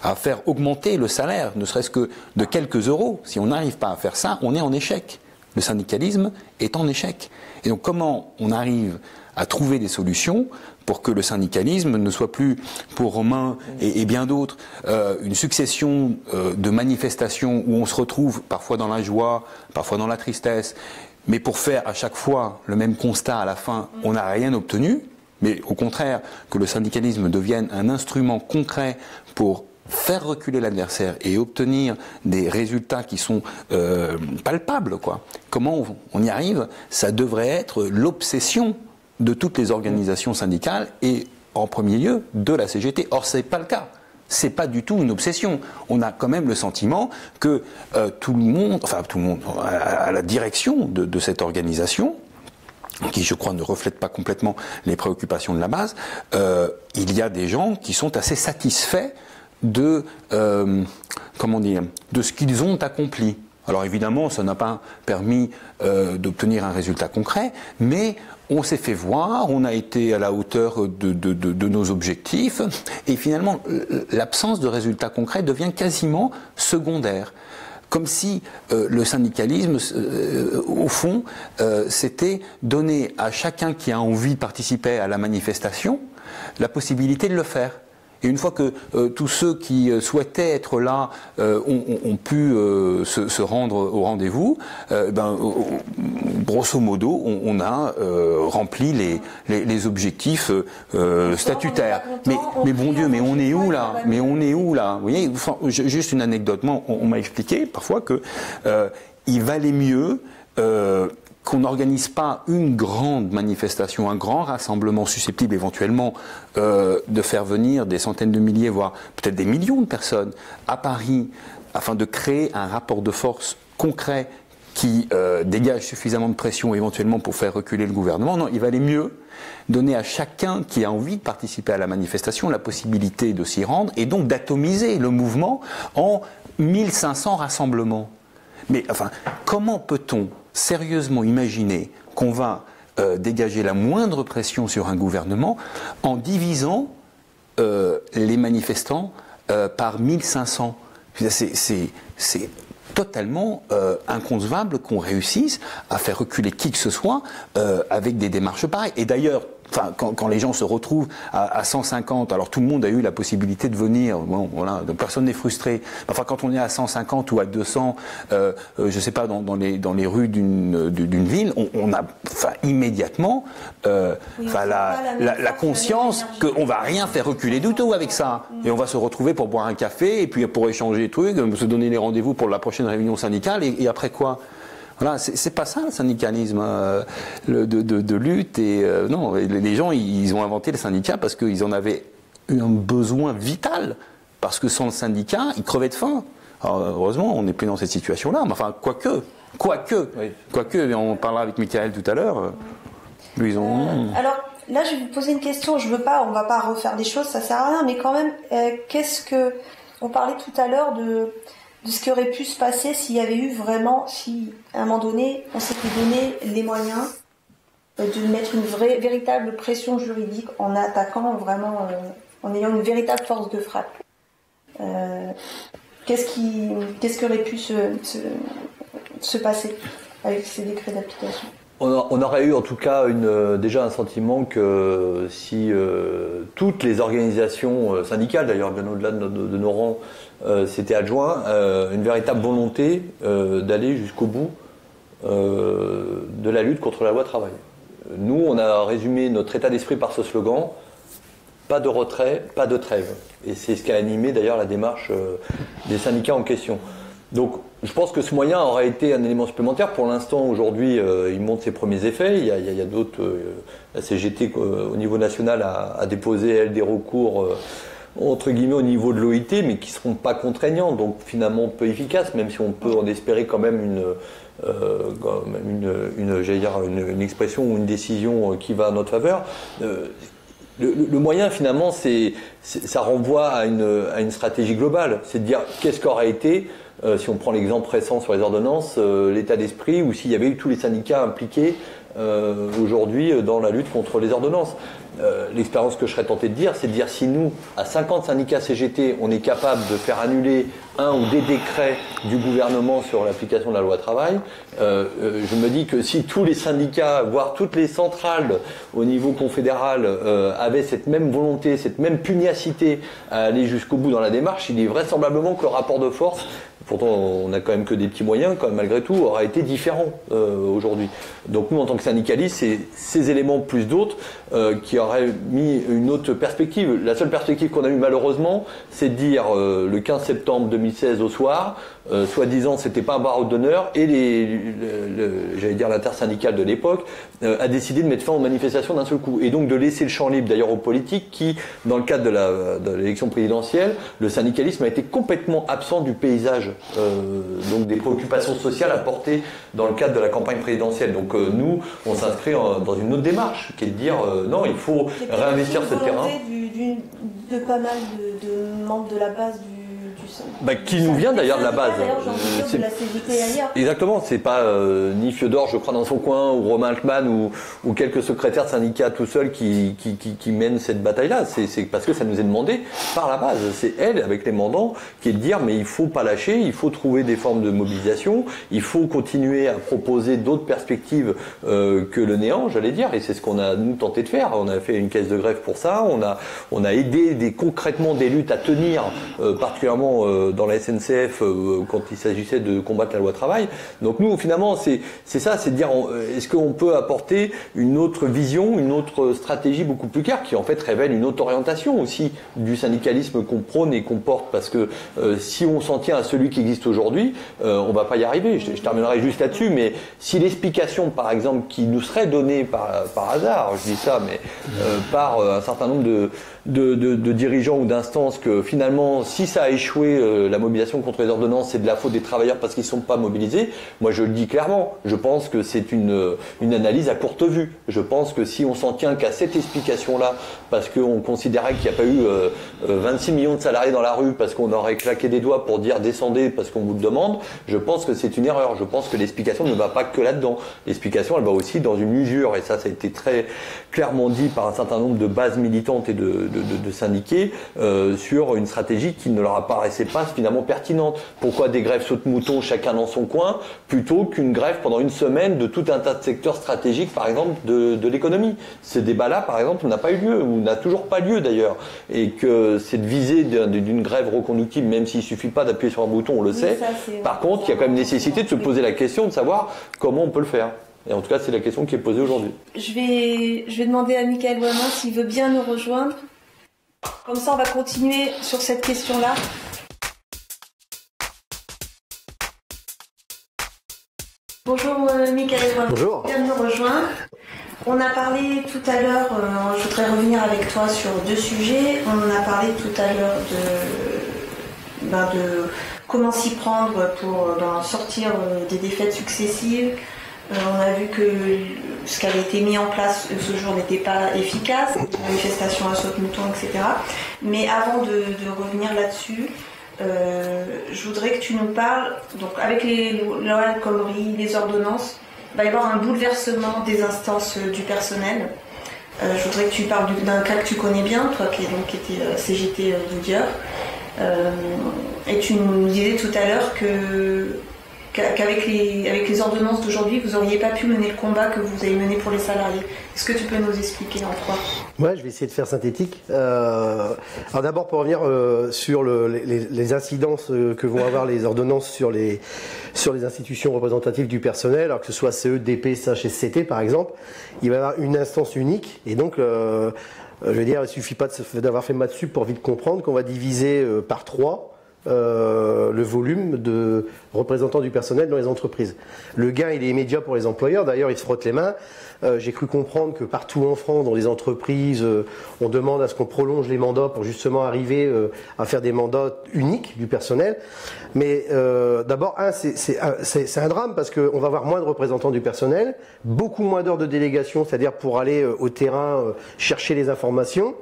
S2: à faire augmenter le salaire, ne serait-ce que de quelques euros, si on n'arrive pas à faire ça, on est en échec. Le syndicalisme est en échec. Et donc comment on arrive à trouver des solutions pour que le syndicalisme ne soit plus, pour Romain et bien d'autres, une succession de manifestations où on se retrouve parfois dans la joie, parfois dans la tristesse, mais pour faire à chaque fois le même constat à la fin, on n'a rien obtenu, mais au contraire, que le syndicalisme devienne un instrument concret pour faire reculer l'adversaire et obtenir des résultats qui sont palpables, quoi. Comment on y arrive? Ça devrait être l'obsession de toutes les organisations syndicales et en premier lieu de la CGT. Or, c'est pas le cas. C'est pas du tout une obsession. On a quand même le sentiment que tout le monde, à la direction de cette organisation, qui je crois ne reflète pas complètement les préoccupations de la base, il y a des gens qui sont assez satisfaits de ce qu'ils ont accompli. Alors évidemment, ça n'a pas permis d'obtenir un résultat concret, mais on s'est fait voir, on a été à la hauteur de nos objectifs, et finalement, l'absence de résultats concrets devient quasiment secondaire. Comme si le syndicalisme, au fond, c'était donner à chacun qui a envie de participer à la manifestation la possibilité de le faire. Et une fois que tous ceux qui souhaitaient être là ont pu se rendre au rendez-vous, grosso modo, on a rempli les objectifs statutaires. Mais bon Dieu, mais on est où là? Mais on est où là? Vous voyez, juste une anecdote. Moi, on m'a expliqué parfois que il valait mieux qu'on n'organise pas une grande manifestation, un grand rassemblement susceptible éventuellement de faire venir des centaines de milliers, voire peut-être des millions de personnes à Paris, afin de créer un rapport de force concret qui dégage suffisamment de pression éventuellement pour faire reculer le gouvernement. Non, il valait mieux donner à chacun qui a envie de participer à la manifestation la possibilité de s'y rendre et donc d'atomiser le mouvement en 1500 rassemblements. Mais enfin, comment peut-on sérieusement imaginer qu'on va dégager la moindre pression sur un gouvernement en divisant les manifestants par 1500 ? C'est totalement inconcevable qu'on réussisse à faire reculer qui que ce soit avec des démarches pareilles. Et d'ailleurs, quand les gens se retrouvent à 150, alors tout le monde a eu la possibilité de venir, bon, voilà, personne n'est frustré. Enfin, quand on est à 150 ou à 200, je sais pas, dans les rues d'une ville, on a immédiatement la conscience qu'on va rien faire reculer du tout avec ça. Et on va se retrouver pour boire un café et puis pour échanger des trucs, se donner les rendez-vous pour la prochaine réunion syndicale et après quoi ? Voilà, c'est pas ça le syndicalisme de lutte. Et non, les gens ils ont inventé le syndicat parce qu'ils en avaient eu un besoin vital. Parce que sans le syndicat, ils crevaient de faim. Alors, heureusement, on n'est plus dans cette situation-là. Mais enfin, quoique, on parlera avec Michael tout à l'heure.
S1: Alors là, je vais vous poser une question. On va pas refaire des choses, ça sert à rien. Mais quand même, on parlait tout à l'heure de ce qui aurait pu se passer s'il y avait eu vraiment, si à un moment donné, on s'était donné les moyens de mettre une véritable pression juridique en attaquant vraiment, en ayant une véritable force de frappe. Qu'est-ce qui aurait pu se passer avec ces décrets d'application ?
S3: On aurait eu en tout cas déjà un sentiment que si toutes les organisations syndicales, d'ailleurs bien au-delà de nos rangs, s'étaient adjoints, une véritable volonté d'aller jusqu'au bout de la lutte contre la loi travail. Nous, on a résumé notre état d'esprit par ce slogan, pas de retrait, pas de trêve. Et c'est ce qui a animé d'ailleurs la démarche des syndicats en question. Donc, je pense que ce moyen aurait été un élément supplémentaire. Pour l'instant, aujourd'hui, il montre ses premiers effets. Il y a d'autres. La CGT, au niveau national, a déposé, elle, des recours, entre guillemets, au niveau de l'OIT, mais qui ne seront pas contraignants, donc finalement peu efficaces, même si on peut en espérer quand même une expression ou une décision qui va à notre faveur. Le moyen, finalement, ça renvoie à une stratégie globale. C'est de dire qu'est-ce qu'aurait été, si on prend l'exemple récent sur les ordonnances, l'état d'esprit, ou s'il y avait eu tous les syndicats impliqués aujourd'hui dans la lutte contre les ordonnances. L'expérience que je serais tenté de dire, c'est de dire si nous, à 50 syndicats CGT, on est capable de faire annuler un ou des décrets du gouvernement sur l'application de la loi travail, je me dis que si tous les syndicats, voire toutes les centrales au niveau confédéral avaient cette même volonté, cette même pugnacité à aller jusqu'au bout dans la démarche, il est vraisemblablement que le rapport de force, pourtant on n'a quand même que des petits moyens, quand même, malgré tout, aura été différent aujourd'hui. Donc nous, en tant que syndicalistes, c'est ces éléments plus d'autres qui auraient mis une autre perspective. La seule perspective qu'on a eue malheureusement, c'est de dire le 15 septembre 2016 au soir, soi-disant c'était pas un barreau d'honneur, et j'allais dire l'intersyndicale de l'époque a décidé de mettre fin aux manifestations d'un seul coup, et donc de laisser le champ libre d'ailleurs aux politiques qui, dans le cadre de l'élection présidentielle, le syndicalisme a été complètement absent du paysage donc des préoccupations sociales apportées dans le cadre de la campagne présidentielle. Donc nous, on s'inscrit dans une autre démarche qui est de dire non, il faut réinvestir ce terrain.
S1: De pas mal de membres de la base
S3: qui nous vient d'ailleurs de la base.
S1: De la CGT ailleurs.
S3: Exactement, c'est pas ni Fiodor, je crois, dans son coin, ou Romain Altman, ou quelques secrétaires de syndicats tout seuls qui mènent cette bataille-là. C'est parce que ça nous est demandé par la base. C'est elle, avec les mandants, qui est de dire mais il faut pas lâcher, il faut trouver des formes de mobilisation, il faut continuer à proposer d'autres perspectives que le néant, j'allais dire, et c'est ce qu'on a nous tenté de faire. On a fait une caisse de grève pour ça, on a aidé concrètement des luttes à tenir, particulièrement dans la SNCF quand il s'agissait de combattre la loi travail. Donc nous, finalement, c'est ça, c'est de dire est-ce qu'on peut apporter une autre vision, une autre stratégie beaucoup plus claire qui en fait révèle une autre orientation aussi du syndicalisme qu'on prône et qu'on porte, parce que si on s'en tient à celui qui existe aujourd'hui, on va pas y arriver. Je terminerai juste là-dessus, mais si l'explication, par exemple, qui nous serait donnée par hasard, je dis ça, mais par un certain nombre de dirigeants ou d'instances, que finalement, si ça a échoué, la mobilisation contre les ordonnances, c'est de la faute des travailleurs parce qu'ils ne sont pas mobilisés, moi je le dis clairement, je pense que c'est une analyse à courte vue. Je pense que si on s'en tient qu'à cette explication-là, parce qu'on considérait qu'il n'y a pas eu 26 millions de salariés dans la rue, parce qu'on aurait claqué des doigts pour dire descendez parce qu'on vous le demande, je pense que c'est une erreur. Je pense que l'explication ne va pas que là-dedans. L'explication, elle va aussi dans une usure, et ça a été très clairement dit par un certain nombre de bases militantes et de syndiqués, sur une stratégie qui ne leur apparaissait pas finalement pertinente. Pourquoi des grèves saute-mouton chacun dans son coin, plutôt qu'une grève pendant une semaine de tout un tas de secteurs stratégiques, par exemple, de l'économie. Ces débats-là, par exemple, n'a pas eu lieu, ou n'a toujours pas lieu d'ailleurs. Et que cette visée d'une grève reconductible, même s'il ne suffit pas d'appuyer sur un bouton, on le sait. Par contre, il y a quand même nécessité de se poser la question de savoir comment on peut le faire. Et en tout cas, c'est la question qui est posée aujourd'hui.
S1: Je vais demander à Michael Wallman s'il veut bien nous rejoindre. Comme ça, on va continuer sur cette question-là. Bonjour Michael Wallman.
S4: Bonjour.
S1: Viens de nous rejoindre. On a parlé tout à l'heure, je voudrais revenir avec toi sur deux sujets. On a parlé tout à l'heure de comment s'y prendre pour sortir des défaites successives. On a vu que ce qui avait été mis en place ce jour n'était pas efficace, manifestation à saute-mouton, etc. Mais avant de revenir là-dessus, je voudrais que tu nous parles, donc avec les lois Al-Khomri, les ordonnances, il va y avoir un bouleversement des instances du personnel. Je voudrais que tu parles d'un cas que tu connais bien, toi qui étais CGT Goodyear. Et tu nous disais tout à l'heure qu'avec les ordonnances d'aujourd'hui, vous n'auriez pas pu mener le combat que vous avez mené pour les salariés. Est-ce que tu peux nous expliquer en trois ?
S4: Ouais, je vais essayer de faire synthétique. Alors d'abord, pour revenir sur les incidences que vont avoir les ordonnances sur les institutions représentatives du personnel, alors que ce soit CE, DP, CHSCT par exemple, il va y avoir une instance unique, et donc je veux dire, il ne suffit pas d'avoir fait maths sup pour vite comprendre qu'on va diviser par 3 le volume de représentants du personnel dans les entreprises. Le gain, il est immédiat pour les employeurs. D'ailleurs, ils se frottent les mains. J'ai cru comprendre que partout en France, dans les entreprises, on demande à ce qu'on prolonge les mandats pour justement arriver à faire des mandats uniques du personnel. Mais d'abord, c'est un drame parce qu'on va avoir moins de représentants du personnel, beaucoup moins d'heures de délégation, c'est-à-dire pour aller au terrain chercher les informations.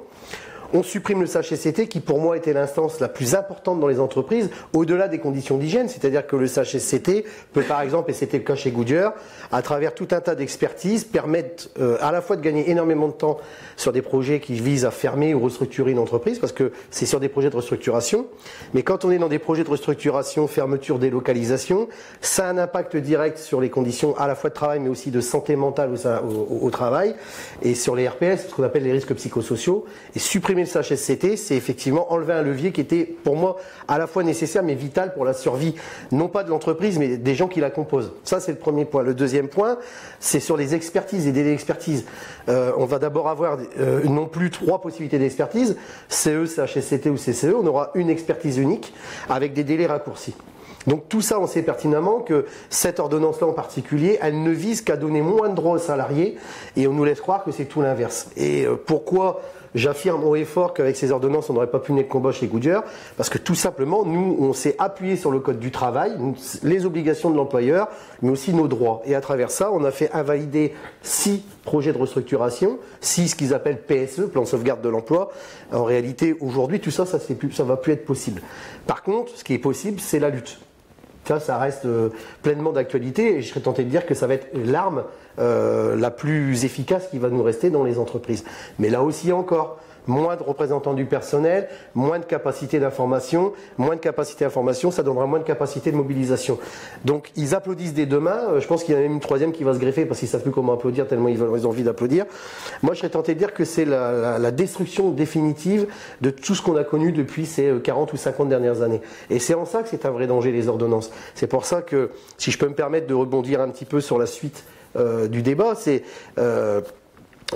S4: On supprime le CHSCT qui pour moi était l'instance la plus importante dans les entreprises au-delà des conditions d'hygiène, c'est-à-dire que le CHSCT peut par exemple, et c'était le cas chez Goodyear, à travers tout un tas d'expertises permettre à la fois de gagner énormément de temps sur des projets qui visent à fermer ou restructurer une entreprise, parce que c'est sur des projets de restructuration, mais quand on est dans des projets de restructuration, fermeture, délocalisation, ça a un impact direct sur les conditions à la fois de travail mais aussi de santé mentale au travail, et sur les RPS, ce qu'on appelle les risques psychosociaux, et supprimer le CHSCT, c'est effectivement enlever un levier qui était pour moi à la fois nécessaire mais vital pour la survie, non pas de l'entreprise mais des gens qui la composent. Ça c'est le premier point. Le deuxième point, c'est sur les expertises, les délais d'expertise. On va d'abord avoir non plus 3 possibilités d'expertise, CE, CHSCT ou CCE, on aura une expertise unique avec des délais raccourcis. Donc tout ça, on sait pertinemment que cette ordonnance-là en particulier, elle ne vise qu'à donner moins de droits aux salariés et on nous laisse croire que c'est tout l'inverse. Et pourquoi j'affirme haut et fort qu'avec ces ordonnances, on n'aurait pas pu mener le combat chez Goodyear? Parce que tout simplement, nous, on s'est appuyé sur le code du travail, les obligations de l'employeur, mais aussi nos droits. Et à travers ça, on a fait invalider 6 projets de restructuration, 6 ce qu'ils appellent PSE, plan de sauvegarde de l'emploi. En réalité, aujourd'hui, tout ça, ça va plus être possible. Par contre, ce qui est possible, c'est la lutte. Ça reste pleinement d'actualité et je serais tenté de dire que ça va être l'arme la plus efficace qui va nous rester dans les entreprises. Mais là aussi encore, moins de représentants du personnel, moins de capacité d'information, ça donnera moins de capacité de mobilisation. Donc ils applaudissent des deux mains, je pense qu'il y en a même une troisième qui va se greffer parce qu'ils ne savent plus comment applaudir tellement ils ont envie d'applaudir. Moi je serais tenté de dire que c'est la destruction définitive de tout ce qu'on a connu depuis ces 40 ou 50 dernières années. Et c'est en ça que c'est un vrai danger les ordonnances. C'est pour ça que, si je peux me permettre de rebondir un petit peu sur la suite du débat, c'est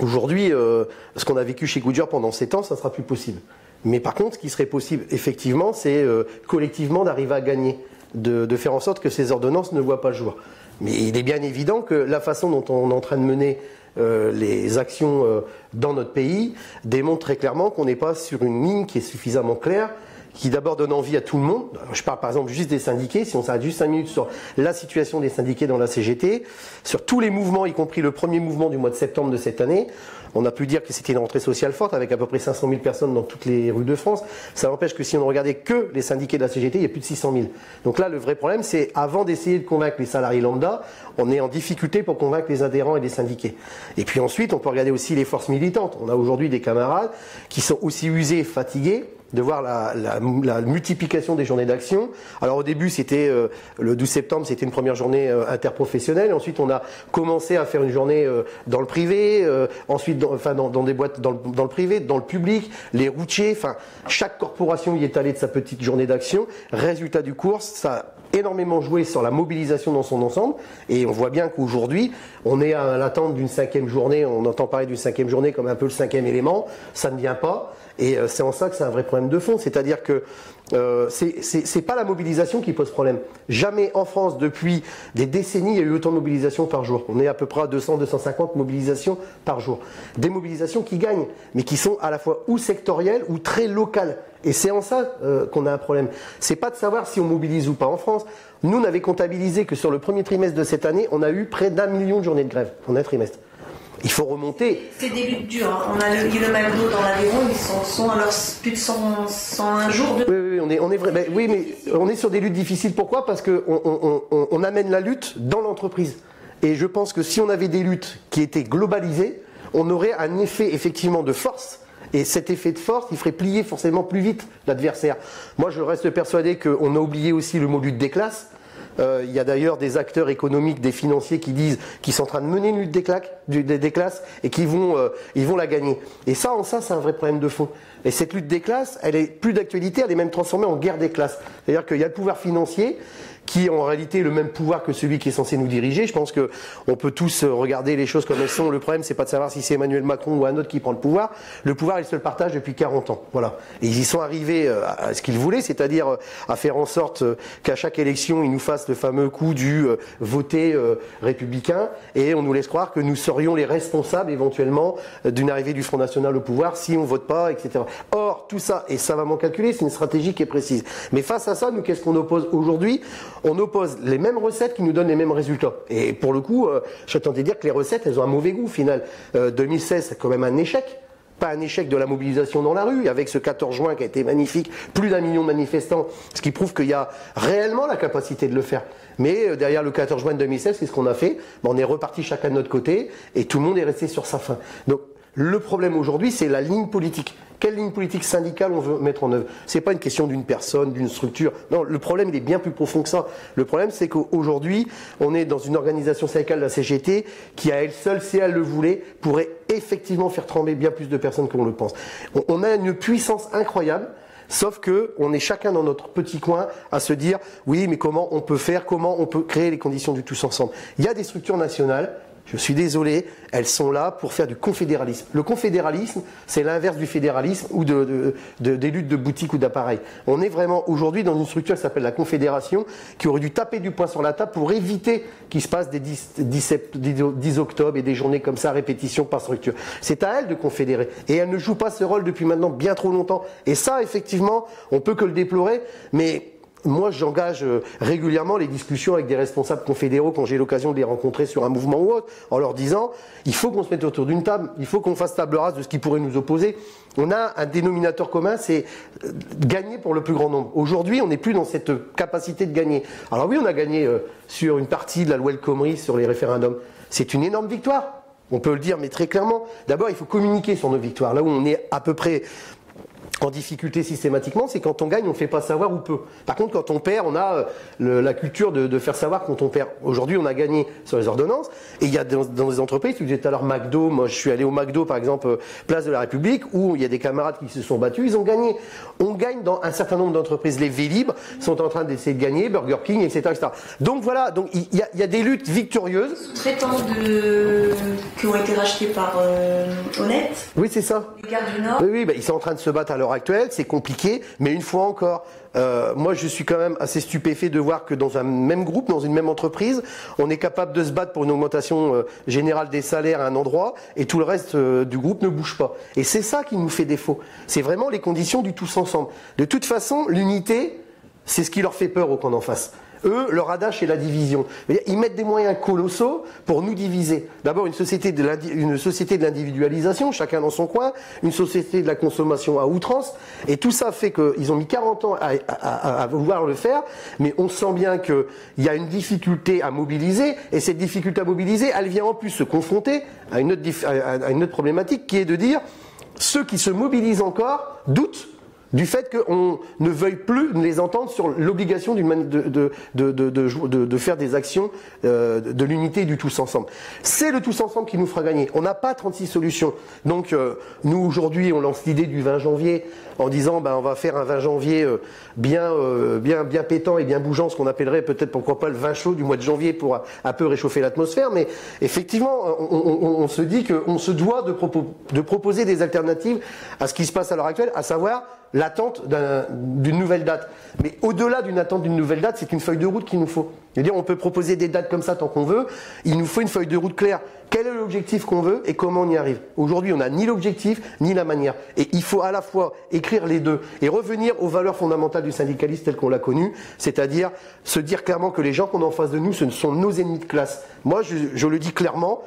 S4: aujourd'hui ce qu'on a vécu chez Goodyear pendant 7 ans, ça ne sera plus possible. Mais par contre, ce qui serait possible effectivement, c'est collectivement d'arriver à gagner, de faire en sorte que ces ordonnances ne voient pas le jour. Mais il est bien évident que la façon dont on est en train de mener les actions dans notre pays démontre très clairement qu'on n'est pas sur une ligne qui est suffisamment claire, qui d'abord donne envie à tout le monde. Je parle par exemple juste des syndiqués, si on s'arrête juste 5 minutes sur la situation des syndiqués dans la CGT, sur tous les mouvements, y compris le premier mouvement du mois de septembre de cette année, on a pu dire que c'était une rentrée sociale forte avec à peu près 500 000 personnes dans toutes les rues de France. Ça n'empêche que si on ne regardait que les syndiqués de la CGT, il y a plus de 600 000. Donc là, le vrai problème, c'est avant d'essayer de convaincre les salariés lambda, on est en difficulté pour convaincre les adhérents et les syndiqués. Et puis ensuite, on peut regarder aussi les forces militantes. On a aujourd'hui des camarades qui sont aussi usés et fatigués de voir la multiplication des journées d'action. Alors au début, c'était le 12 septembre, c'était une première journée interprofessionnelle. Ensuite, on a commencé à faire une journée dans le privé, ensuite dans des boîtes dans le privé, dans le public, les routiers. Enfin, chaque corporation y est allée de sa petite journée d'action. Résultat du cours, ça a énormément joué sur la mobilisation dans son ensemble. Et on voit bien qu'aujourd'hui, on est à l'attente d'une 5e journée. On entend parler d'une 5e journée comme un peu le 5e élément. Ça ne vient pas. Et c'est en ça que c'est un vrai problème de fond. C'est-à-dire que c'est pas la mobilisation qui pose problème. Jamais en France, depuis des décennies, il y a eu autant de mobilisations par jour. On est à peu près à 200-250 mobilisations par jour. Des mobilisations qui gagnent, mais qui sont à la fois ou sectorielles ou très locales. Et c'est en ça qu'on a un problème. C'est pas de savoir si on mobilise ou pas en France. Nous, on avait comptabilisé que sur le premier trimestre de cette année, on a eu près d'1 million de journées de grève en un trimestre. Il faut remonter.
S1: C'est des luttes dures. Hein. On a le McDo dans l'Aveyron, ils sont à leur plus de 101 jours de...
S4: Oui, on est vrai. Ben, oui, mais on est sur des luttes difficiles. Pourquoi ? Parce qu'on amène la lutte dans l'entreprise. Et je pense que si on avait des luttes qui étaient globalisées, on aurait un effet effectivement de force. Et cet effet de force, il ferait plier forcément plus vite l'adversaire. Moi, je reste persuadé qu'on a oublié aussi le mot lutte des classes. Il y a d'ailleurs des acteurs économiques, des financiers qui disent qu'ils sont en train de mener une lutte des classes et qu'ils vont la gagner. Et ça, c'est un vrai problème de fond. Et cette lutte des classes, elle est plus d'actualité, elle est même transformée en guerre des classes. C'est-à-dire qu'il y a le pouvoir financier qui est en réalité le même pouvoir que celui qui est censé nous diriger. Je pense qu'on peut tous regarder les choses comme elles sont. Le problème, c'est pas de savoir si c'est Emmanuel Macron ou un autre qui prend le pouvoir. Le pouvoir, il se le partage depuis 40 ans. Voilà. Et ils y sont arrivés à ce qu'ils voulaient, c'est-à-dire à faire en sorte qu'à chaque élection, ils nous fassent le fameux coup du voter républicain. Et on nous laisse croire que nous serions les responsables éventuellement d'une arrivée du Front National au pouvoir si on vote pas, etc. Or, tout ça est savamment calculé, c'est une stratégie qui est précise. Mais face à ça, nous, qu'est-ce qu'on oppose aujourd'hui ? On oppose les mêmes recettes qui nous donnent les mêmes résultats. Et pour le coup, je serais tenté de dire que les recettes, elles ont un mauvais goût au final. 2016, c'est quand même un échec. Pas un échec de la mobilisation dans la rue, avec ce 14 juin qui a été magnifique, plus d'1 million de manifestants, ce qui prouve qu'il y a réellement la capacité de le faire. Mais derrière le 14 juin de 2016, c'est ce qu'on a fait. On est reparti chacun de notre côté et tout le monde est resté sur sa faim. Donc le problème aujourd'hui, c'est la ligne politique. Quelle ligne politique syndicale on veut mettre en œuvre ? C'est pas une question d'une personne, d'une structure. Non, le problème, il est bien plus profond que ça. Le problème, c'est qu'aujourd'hui, on est dans une organisation syndicale, la CGT, qui à elle seule, si elle le voulait, pourrait effectivement faire trembler bien plus de personnes qu'on le pense. On a une puissance incroyable. Sauf que on est chacun dans notre petit coin à se dire oui, mais comment on peut faire, comment on peut créer les conditions du tous ensemble. Il y a des structures nationales. Je suis désolé, elles sont là pour faire du confédéralisme. Le confédéralisme, c'est l'inverse du fédéralisme ou des luttes de boutique ou d'appareil. On est vraiment aujourd'hui dans une structure qui s'appelle la Confédération, qui aurait dû taper du poing sur la table pour éviter qu'il se passe des 10 octobre et des journées comme ça, répétition par structure. C'est à elle de confédérer. Et elle ne joue pas ce rôle depuis maintenant bien trop longtemps. Et ça, effectivement, on peut que le déplorer, mais... Moi, j'engage régulièrement les discussions avec des responsables confédéraux quand j'ai l'occasion de les rencontrer sur un mouvement ou autre, en leur disant il faut qu'on se mette autour d'une table, il faut qu'on fasse table rase de ce qui pourrait nous opposer. On a un dénominateur commun, c'est gagner pour le plus grand nombre. Aujourd'hui, on n'est plus dans cette capacité de gagner. Alors oui, on a gagné sur une partie de la loi El Khomri sur les référendums. C'est une énorme victoire. On peut le dire, mais très clairement. D'abord, il faut communiquer sur nos victoires. Là où on est à peu près en difficulté systématiquement, c'est quand on gagne, on ne fait pas savoir ou peu. Par contre, quand on perd, on a la culture de faire savoir quand on perd. Aujourd'hui, on a gagné sur les ordonnances. Et il y a dans des entreprises, tu disais tout à l'heure McDo, moi je suis allé au McDo par exemple, Place de la République, où il y a des camarades qui se sont battus, ils ont gagné. On gagne dans un certain nombre d'entreprises. Les Vélib sont en train d'essayer de gagner, Burger King, etc. etc. Donc voilà, donc il y a des luttes victorieuses.
S1: Sous-traitants qui ont été rachetés par Honnête.
S4: Oui, c'est ça.
S1: Les Gardes du Nord.
S4: Oui, ils sont en train de se battre à l'heure actuelle, c'est compliqué, mais une fois encore, moi je suis quand même assez stupéfait de voir que dans un même groupe, dans une même entreprise, on est capable de se battre pour une augmentation générale des salaires à un endroit et tout le reste du groupe ne bouge pas. Et c'est ça qui nous fait défaut. C'est vraiment les conditions du tous ensemble. De toute façon, l'unité, c'est ce qui leur fait peur au camp d'en face. Eux, leur adage, c'est la division. Ils mettent des moyens colossaux pour nous diviser. D'abord, une société de l'individualisation, chacun dans son coin, une société de la consommation à outrance, et tout ça fait qu'ils ont mis 40 ans à vouloir le faire, mais on sent bien qu'il y a une difficulté à mobiliser, et cette difficulté à mobiliser, elle vient en plus se confronter à une autre problématique, qui est de dire, ceux qui se mobilisent encore doutent du fait qu'on ne veuille plus les entendre sur l'obligation de faire des actions de l'unité et du tous ensemble. C'est le tous ensemble qui nous fera gagner. On n'a pas 36 solutions. Donc nous aujourd'hui on lance l'idée du 20 janvier en disant on va faire un 20 janvier bien pétant et bien bougeant, ce qu'on appellerait peut-être pourquoi pas le vin chaud du mois de janvier pour un peu réchauffer l'atmosphère. Mais effectivement on se dit qu'on se doit de proposer des alternatives à ce qui se passe à l'heure actuelle, à savoir l'attente d'une nouvelle date. Mais au-delà d'une attente d'une nouvelle date, c'est une feuille de route qu'il nous faut. C'est-à-dire, on peut proposer des dates comme ça tant qu'on veut. Il nous faut une feuille de route claire. Quel est l'objectif qu'on veut et comment on y arrive? Aujourd'hui, on n'a ni l'objectif ni la manière. Et il faut à la fois écrire les deux et revenir aux valeurs fondamentales du syndicalisme tel qu'on l'a connu, c'est-à-dire se dire clairement que les gens qu'on a en face de nous, ce sont nos ennemis de classe. Moi, je le dis clairement.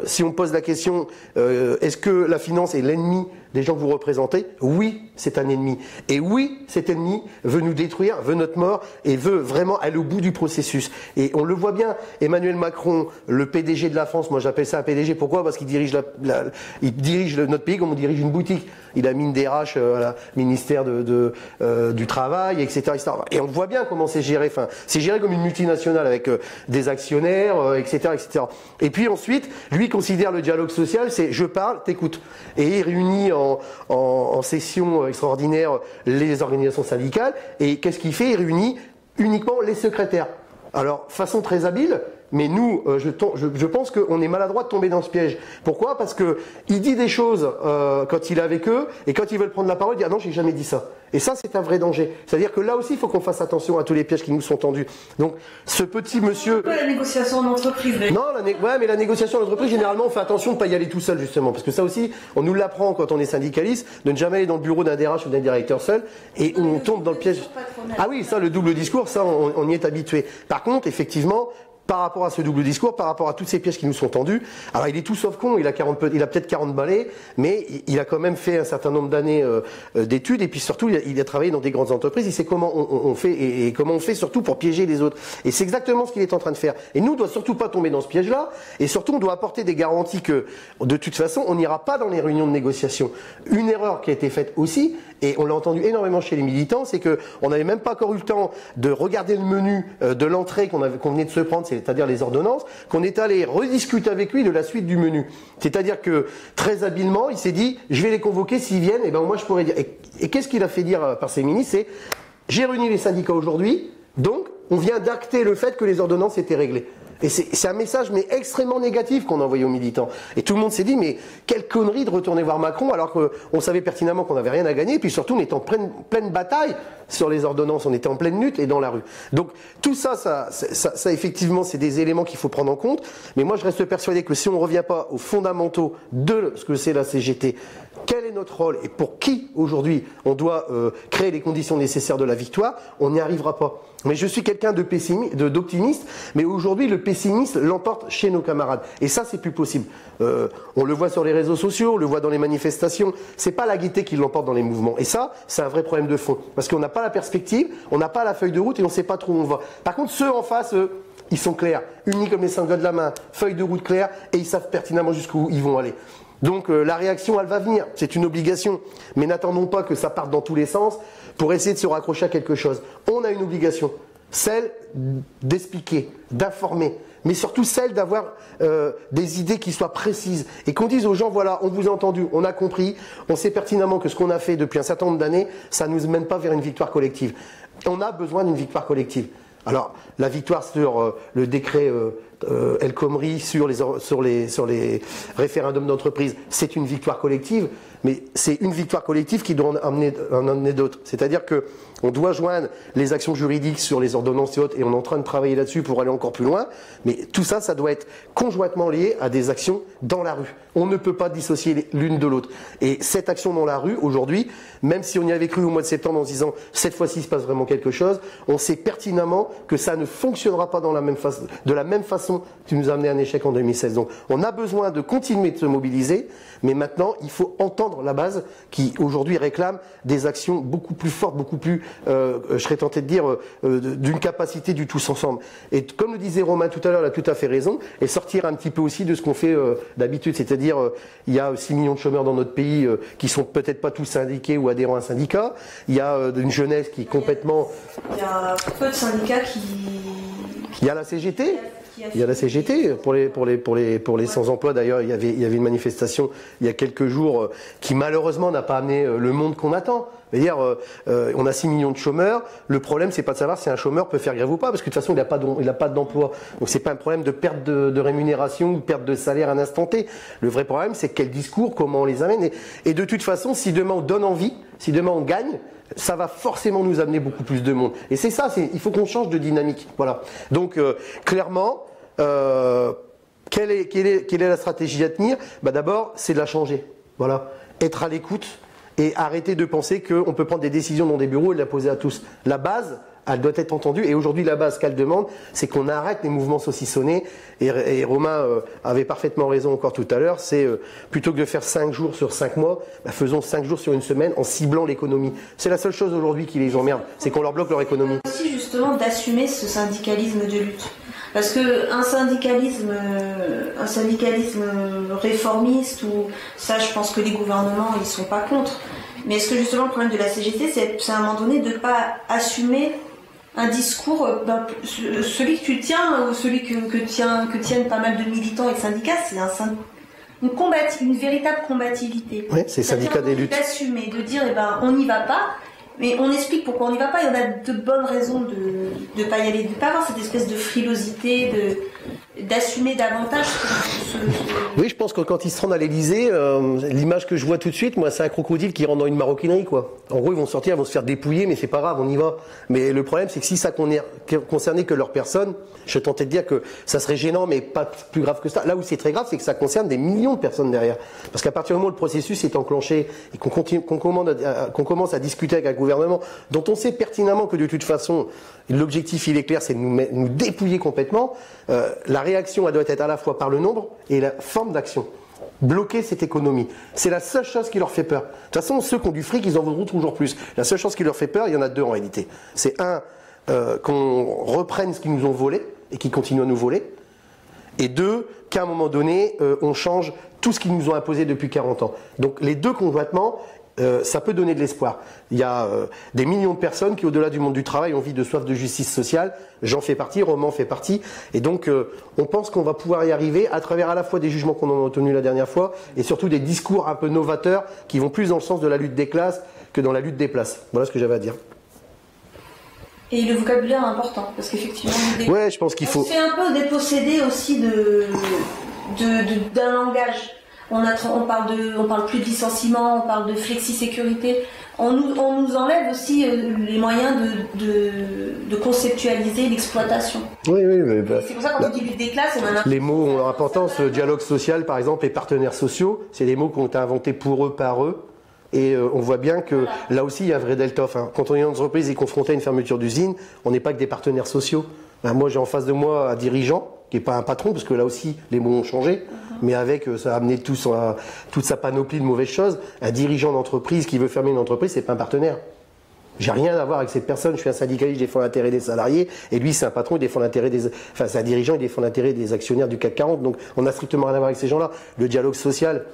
S4: Si on me pose la question, est-ce que la finance est l'ennemi des gens que vous représentez? Oui, c'est un ennemi. Et oui, cet ennemi veut nous détruire, veut notre mort et veut vraiment aller au bout du processus. Et on le voit bien, Emmanuel Macron, le PDG de la France, moi j'appelle ça un PDG, pourquoi? Parce qu'il dirige, il dirige notre pays comme on dirige une boutique. Il a mis une DRH à ministère du Travail, etc., etc. Et on voit bien comment c'est géré. Enfin, c'est géré comme une multinationale avec des actionnaires, etc., etc. Et puis ensuite, lui considère le dialogue social, c'est je parle, t'écoutes. Et il réunit en session extraordinaire les organisations syndicales. Et qu'est-ce qu'il fait? Il réunit uniquement les secrétaires. Alors, façon très habile, mais nous, je pense qu'on est maladroit de tomber dans ce piège. Pourquoi? Parce que il dit des choses quand il est avec eux, et quand ils veulent prendre la parole, il dit « Ah non, j'ai jamais dit ça ». Et ça, c'est un vrai danger. C'est-à-dire que là aussi, il faut qu'on fasse attention à tous les pièges qui nous sont tendus. Donc, ce petit monsieur...
S1: C'est pas la négociation en entreprise.
S4: Non, ouais, mais la négociation en entreprise, généralement, on fait attention de ne pas y aller tout seul, justement. Parce que ça aussi, on nous l'apprend quand on est syndicaliste, de ne jamais aller dans le bureau d'un DRH ou d'un directeur seul, et on tombe dans le piège. Ah oui, ça, le double discours, ça, on y est habitué. Par contre, effectivement... Par rapport à ce double discours, par rapport à tous ces pièges qui nous sont tendus, alors il est tout sauf con, il a peut-être 40 balais, mais il a quand même fait un certain nombre d'années d'études, et puis surtout il a travaillé dans des grandes entreprises, il sait comment on fait, et comment on fait surtout pour piéger les autres. Et c'est exactement ce qu'il est en train de faire. Et nous, on ne doit surtout pas tomber dans ce piège-là, et surtout on doit apporter des garanties que, de toute façon, on n'ira pas dans les réunions de négociation. Une erreur qui a été faite aussi, et on l'a entendu énormément chez les militants, c'est qu'on n'avait même pas encore eu le temps de regarder le menu de l'entrée qu'on venait de se prendre, c'est-à-dire les ordonnances, qu'on est allé rediscuter avec lui de la suite du menu. C'est-à-dire que, très habilement, il s'est dit, je vais les convoquer, s'ils viennent, et ben moi je pourrais dire. Et qu'est-ce qu'il a fait dire par ses ministres? C'est, j'ai réuni les syndicats aujourd'hui, donc on vient d'acter le fait que les ordonnances étaient réglées. Et c'est un message mais extrêmement négatif qu'on a envoyé aux militants. Et tout le monde s'est dit, mais quelle connerie de retourner voir Macron alors qu'on savait pertinemment qu'on n'avait rien à gagner. Et puis surtout, on était en pleine bataille sur les ordonnances, on était en pleine lutte et dans la rue. Donc tout ça effectivement, c'est des éléments qu'il faut prendre en compte. Mais moi, je reste persuadé que si on ne revient pas aux fondamentaux de ce que c'est la CGT, quel est notre rôle et pour qui aujourd'hui on doit créer les conditions nécessaires de la victoire, on n'y arrivera pas. Mais je suis quelqu'un d'optimiste, mais aujourd'hui le pessimisme l'emporte chez nos camarades. Et ça, c'est plus possible. On le voit sur les réseaux sociaux, on le voit dans les manifestations. C'est pas la gaieté qui l'emporte dans les mouvements. Et ça, c'est un vrai problème de fond. Parce qu'on n'a pas la perspective, on n'a pas la feuille de route et on ne sait pas trop où on va. Par contre, ceux en face, ils sont clairs, unis comme les cinq doigts de la main, feuille de route claire, et ils savent pertinemment jusqu'où ils vont aller. Donc la réaction, elle va venir, c'est une obligation. Mais n'attendons pas que ça parte dans tous les sens pour essayer de se raccrocher à quelque chose. On a une obligation, celle d'expliquer, d'informer, mais surtout celle d'avoir des idées qui soient précises et qu'on dise aux gens, voilà, on vous a entendu, on a compris, on sait pertinemment que ce qu'on a fait depuis un certain nombre d'années, ça ne nous mène pas vers une victoire collective. On a besoin d'une victoire collective. Alors, la victoire sur le décret El Khomri, sur les référendums d'entreprise, c'est une victoire collective, mais c'est une victoire collective qui doit en amener d'autres. C'est-à-dire que on doit joindre les actions juridiques sur les ordonnances et autres, et on est en train de travailler là-dessus pour aller encore plus loin, mais tout ça, ça doit être conjointement lié à des actions dans la rue. On ne peut pas dissocier l'une de l'autre. Et cette action dans la rue, aujourd'hui, même si on y avait cru au mois de septembre en se disant « cette fois-ci, il se passe vraiment quelque chose », on sait pertinemment que ça ne fonctionnera pas de la même façon qui nous a amené à un échec en 2016. Donc, on a besoin de continuer de se mobiliser, mais maintenant, il faut entendre la base qui, aujourd'hui, réclame des actions beaucoup plus fortes, beaucoup plus, je serais tenté de dire, d'une capacité du tous ensemble. Et comme le disait Romain tout à l'heure, il a tout à fait raison, et sortir un petit peu aussi de ce qu'on fait d'habitude, c'est-à-dire il y a 6 millions de chômeurs dans notre pays qui sont peut-être pas tous syndiqués ou adhérents à un syndicat, il y a une jeunesse qui est complètement...
S1: Il y a peu de syndicats qui...
S4: Il y a la CGT. Il y a la CGT pour les sans-emploi. D'ailleurs, il y avait une manifestation il y a quelques jours qui malheureusement n'a pas amené le monde qu'on attend. C'est-à-dire, on a 6 millions de chômeurs. Le problème, c'est pas de savoir si un chômeur peut faire grève ou pas, parce que de toute façon, il n'a pas d'emploi. Donc, c'est pas un problème de perte de rémunération ou de perte de salaire à un instant T. Le vrai problème, c'est quel discours, comment on les amène. Et de toute façon, si demain on donne envie, si demain on gagne, ça va forcément nous amener beaucoup plus de monde. Et c'est ça, il faut qu'on change de dynamique. Voilà. Donc, clairement, quelle est la stratégie à tenir ? D'abord, c'est de la changer. Voilà. Être à l'écoute et arrêter de penser qu'on peut prendre des décisions dans des bureaux et de la poser à tous. La base, elle doit être entendue. Et aujourd'hui, la base qu'elle demande, c'est qu'on arrête les mouvements saucissonnés. Et Romain avait parfaitement raison encore tout à l'heure. C'est plutôt que de faire 5 jours sur 5 mois, faisons 5 jours sur une semaine en ciblant l'économie. C'est la seule chose aujourd'hui qui les emmerde, c'est qu'on leur bloque leur économie.
S1: Aussi justement d'assumer ce syndicalisme de lutte. Parce que un syndicalisme réformiste, ou ça, je pense que les gouvernements ils sont pas contre. Mais est-ce que justement le problème de la CGT, c'est à un moment donné de pas assumer un discours, celui que tu tiens ou celui que tiennent pas mal de militants et de syndicats, c'est une véritable combativité.
S4: Oui, c'est syndicat des luttes.
S1: D'assumer, de dire on n'y va pas. Mais on explique pourquoi on n'y va pas. Il y en a de bonnes raisons de ne pas y aller, de ne pas avoir cette espèce de frilosité, d'assumer davantage.
S4: Oui, je pense que quand ils se rendent à l'Elysée, l'image que je vois tout de suite, moi, c'est un crocodile qui rentre dans une maroquinerie, quoi. En gros, ils vont sortir, ils vont se faire dépouiller, mais c'est pas grave, on y va. Mais le problème, c'est que si ça concernait que leur personne, je tentais de dire que ça serait gênant, mais pas plus grave que ça. Là où c'est très grave, c'est que ça concerne des millions de personnes derrière. Parce qu'à partir du moment où le processus est enclenché et qu'on commence à discuter avec un gouvernement dont on sait pertinemment que de toute façon, l'objectif, il est clair, c'est de nous dépouiller complètement, la réaction, elle doit être à la fois par le nombre et la forme d'action. Bloquer cette économie. C'est la seule chose qui leur fait peur. De toute façon, ceux qui ont du fric, ils en voudront toujours plus. La seule chose qui leur fait peur, il y en a deux en réalité. C'est qu'on reprenne ce qu'ils nous ont volé et qu'ils continuent à nous voler. Et deux, qu'à un moment donné, on change tout ce qu'ils nous ont imposé depuis 40 ans. Donc les deux conjointement, ça peut donner de l'espoir. Il y a des millions de personnes qui, au-delà du monde du travail, ont envie de soif de justice sociale. J'en fais partie, Roman fait partie. Et donc, on pense qu'on va pouvoir y arriver à travers à la fois des jugements qu'on en a obtenus la dernière fois et surtout des discours un peu novateurs qui vont plus dans le sens de la lutte des classes que dans la lutte des places. Voilà ce que j'avais à dire.
S1: Et le vocabulaire est important, parce qu'effectivement,
S4: ouais, je pense qu'il faut...
S1: on se fait un peu déposséder aussi d'un langage. On parle plus de licenciement, on parle de flexi-sécurité. On nous enlève aussi les moyens de conceptualiser l'exploitation.
S4: Oui.
S1: C'est pour ça qu'on dit lutte des classes, on en a...
S4: Les mots ont leur importance. Le dialogue social, par exemple, et partenaires sociaux, c'est des mots qui ont été inventés pour eux, par eux. Et on voit bien que là aussi, il y a un vrai delta. Enfin, quand on est une entreprise et confronté à une fermeture d'usine, on n'est pas que des partenaires sociaux. Moi, j'ai en face de moi un dirigeant, qui n'est pas un patron, parce que là aussi, les mots ont changé, mais avec, ça a amené toute sa panoplie de mauvaises choses. Un dirigeant d'entreprise qui veut fermer une entreprise, c'est pas un partenaire. J'ai rien à voir avec cette personne, je suis un syndicaliste, je défends l'intérêt des salariés, et lui c'est un patron, il défend l'intérêt des... Enfin c'est un dirigeant, il défend l'intérêt des actionnaires du CAC 40, donc on n'a strictement rien à voir avec ces gens-là. Le dialogue social,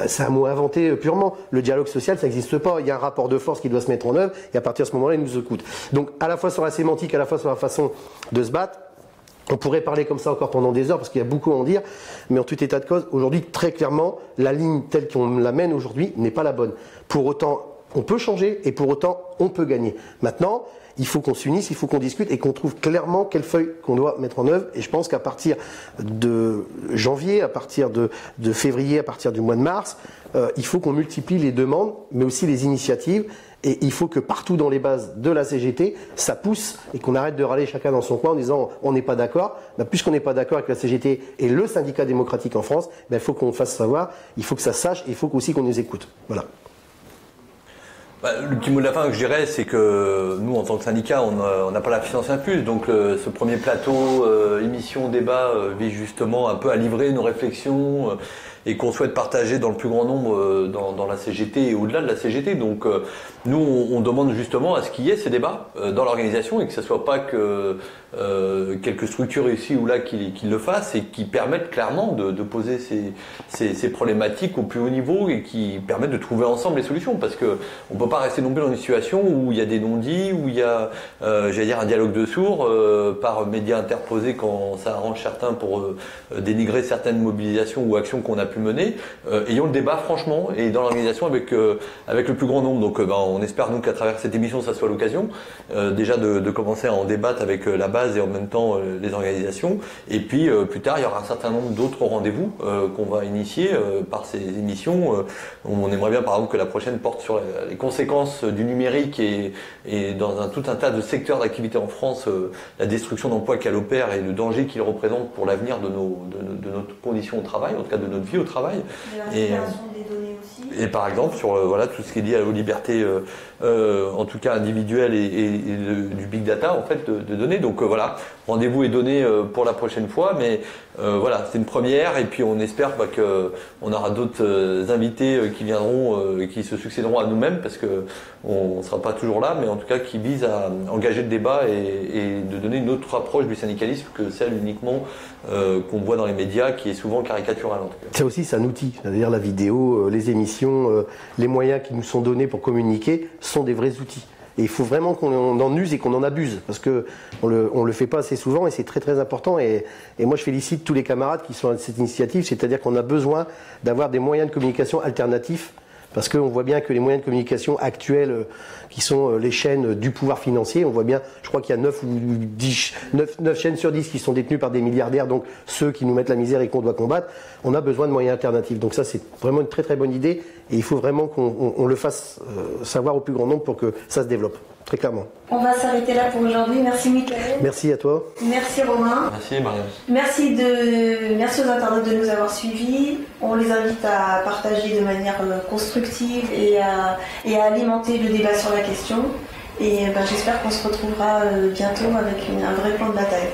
S4: c'est un mot inventé purement. Le dialogue social, ça n'existe pas. Il y a un rapport de force qui doit se mettre en œuvre, et à partir de ce moment-là, il nous écoute. Donc à la fois sur la sémantique, à la fois sur la façon de se battre, on pourrait parler comme ça encore pendant des heures, parce qu'il y a beaucoup à en dire, mais en tout état de cause, aujourd'hui, très clairement, la ligne telle qu'on la mène aujourd'hui n'est pas la bonne. Pour autant, on peut changer et pour autant, on peut gagner. Maintenant, il faut qu'on s'unisse, il faut qu'on discute et qu'on trouve clairement quelle feuille qu'on doit mettre en œuvre. Et je pense qu'à partir de janvier, à partir de février, à partir du mois de mars, il faut qu'on multiplie les demandes, mais aussi les initiatives. Et il faut que partout dans les bases de la CGT, ça pousse et qu'on arrête de râler chacun dans son coin en disant on n'est pas d'accord. Ben, puisqu'on n'est pas d'accord avec la CGT et le syndicat démocratique en France, ben, il faut qu'on fasse savoir, il faut que ça sache et il faut aussi qu'on nous écoute. Voilà.
S3: Le petit mot de la fin que je dirais, c'est que nous, en tant que syndicat, on n'a pas la puissance infuse. Donc ce premier plateau, émission, débat, vise justement un peu à livrer nos réflexions et qu'on souhaite partager dans le plus grand nombre dans la CGT et au-delà de la CGT. Donc nous, on demande justement à ce qu'il y ait ces débats dans l'organisation et que ce ne soit pas que quelques structures ici ou là qui le fassent et qui permettent clairement de poser ces problématiques au plus haut niveau et qui permettent de trouver ensemble les solutions. Parce que on peut pas rester non plus dans une situation où il y a des non-dits, où il y a, j'allais dire, un dialogue de sourds par médias interposés quand ça arrange certains pour dénigrer certaines mobilisations ou actions qu'on a pu mener. Ayons le débat franchement et dans l'organisation avec le plus grand nombre. Donc on espère donc qu'à travers cette émission ça soit l'occasion déjà de commencer à en débattre avec la base et en même temps les organisations. Et puis plus tard il y aura un certain nombre d'autres rendez-vous qu'on va initier par ces émissions. On aimerait bien par exemple que la prochaine porte sur les conséquences du numérique et dans tout un tas de secteurs d'activité en France, la destruction d'emplois qu'elle opère et le danger qu'il représente pour l'avenir de notre condition au travail, en tout cas de notre vie au travail.
S1: Et la récupération des données aussi.
S3: Et par exemple sur voilà tout ce qui est lié aux libertés, en tout cas individuelles et du big data en fait de données. Donc voilà, rendez-vous est donné pour la prochaine fois, mais voilà, c'est une première et puis on espère qu'on aura d'autres invités qui viendront et qui se succéderont à nous-mêmes parce que on ne sera pas toujours là, mais en tout cas qui visent à engager le débat et de donner une autre approche du syndicalisme que celle uniquement qu'on voit dans les médias qui est souvent caricaturale en tout cas.
S4: Ça aussi c'est un outil, c'est-à-dire la vidéo, les émissions, les moyens qui nous sont donnés pour communiquer sont des vrais outils. Et il faut vraiment qu'on en use et qu'on en abuse, parce que on le fait pas assez souvent et c'est très très important. Et moi je félicite tous les camarades qui sont à cette initiative, c'est-à-dire qu'on a besoin d'avoir des moyens de communication alternatifs, parce qu'on voit bien que les moyens de communication actuels, qui sont les chaînes du pouvoir financier, on voit bien, je crois qu'il y a 9 chaînes sur 10 qui sont détenues par des milliardaires, donc ceux qui nous mettent la misère et qu'on doit combattre, on a besoin de moyens alternatifs. Donc ça c'est vraiment une très très bonne idée et il faut vraiment qu'on le fasse savoir au plus grand nombre pour que ça se développe, très clairement.
S1: On va s'arrêter là pour aujourd'hui. Merci Michael.
S4: Merci à toi.
S1: Merci Romain.
S3: Merci Marianne.
S1: Merci aux internautes de nous avoir suivis. On les invite à partager de manière constructive et à alimenter le débat sur la question. Et j'espère qu'on se retrouvera bientôt avec un vrai plan de bataille.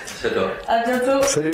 S3: C'est toi.
S1: À bientôt.
S4: Salut.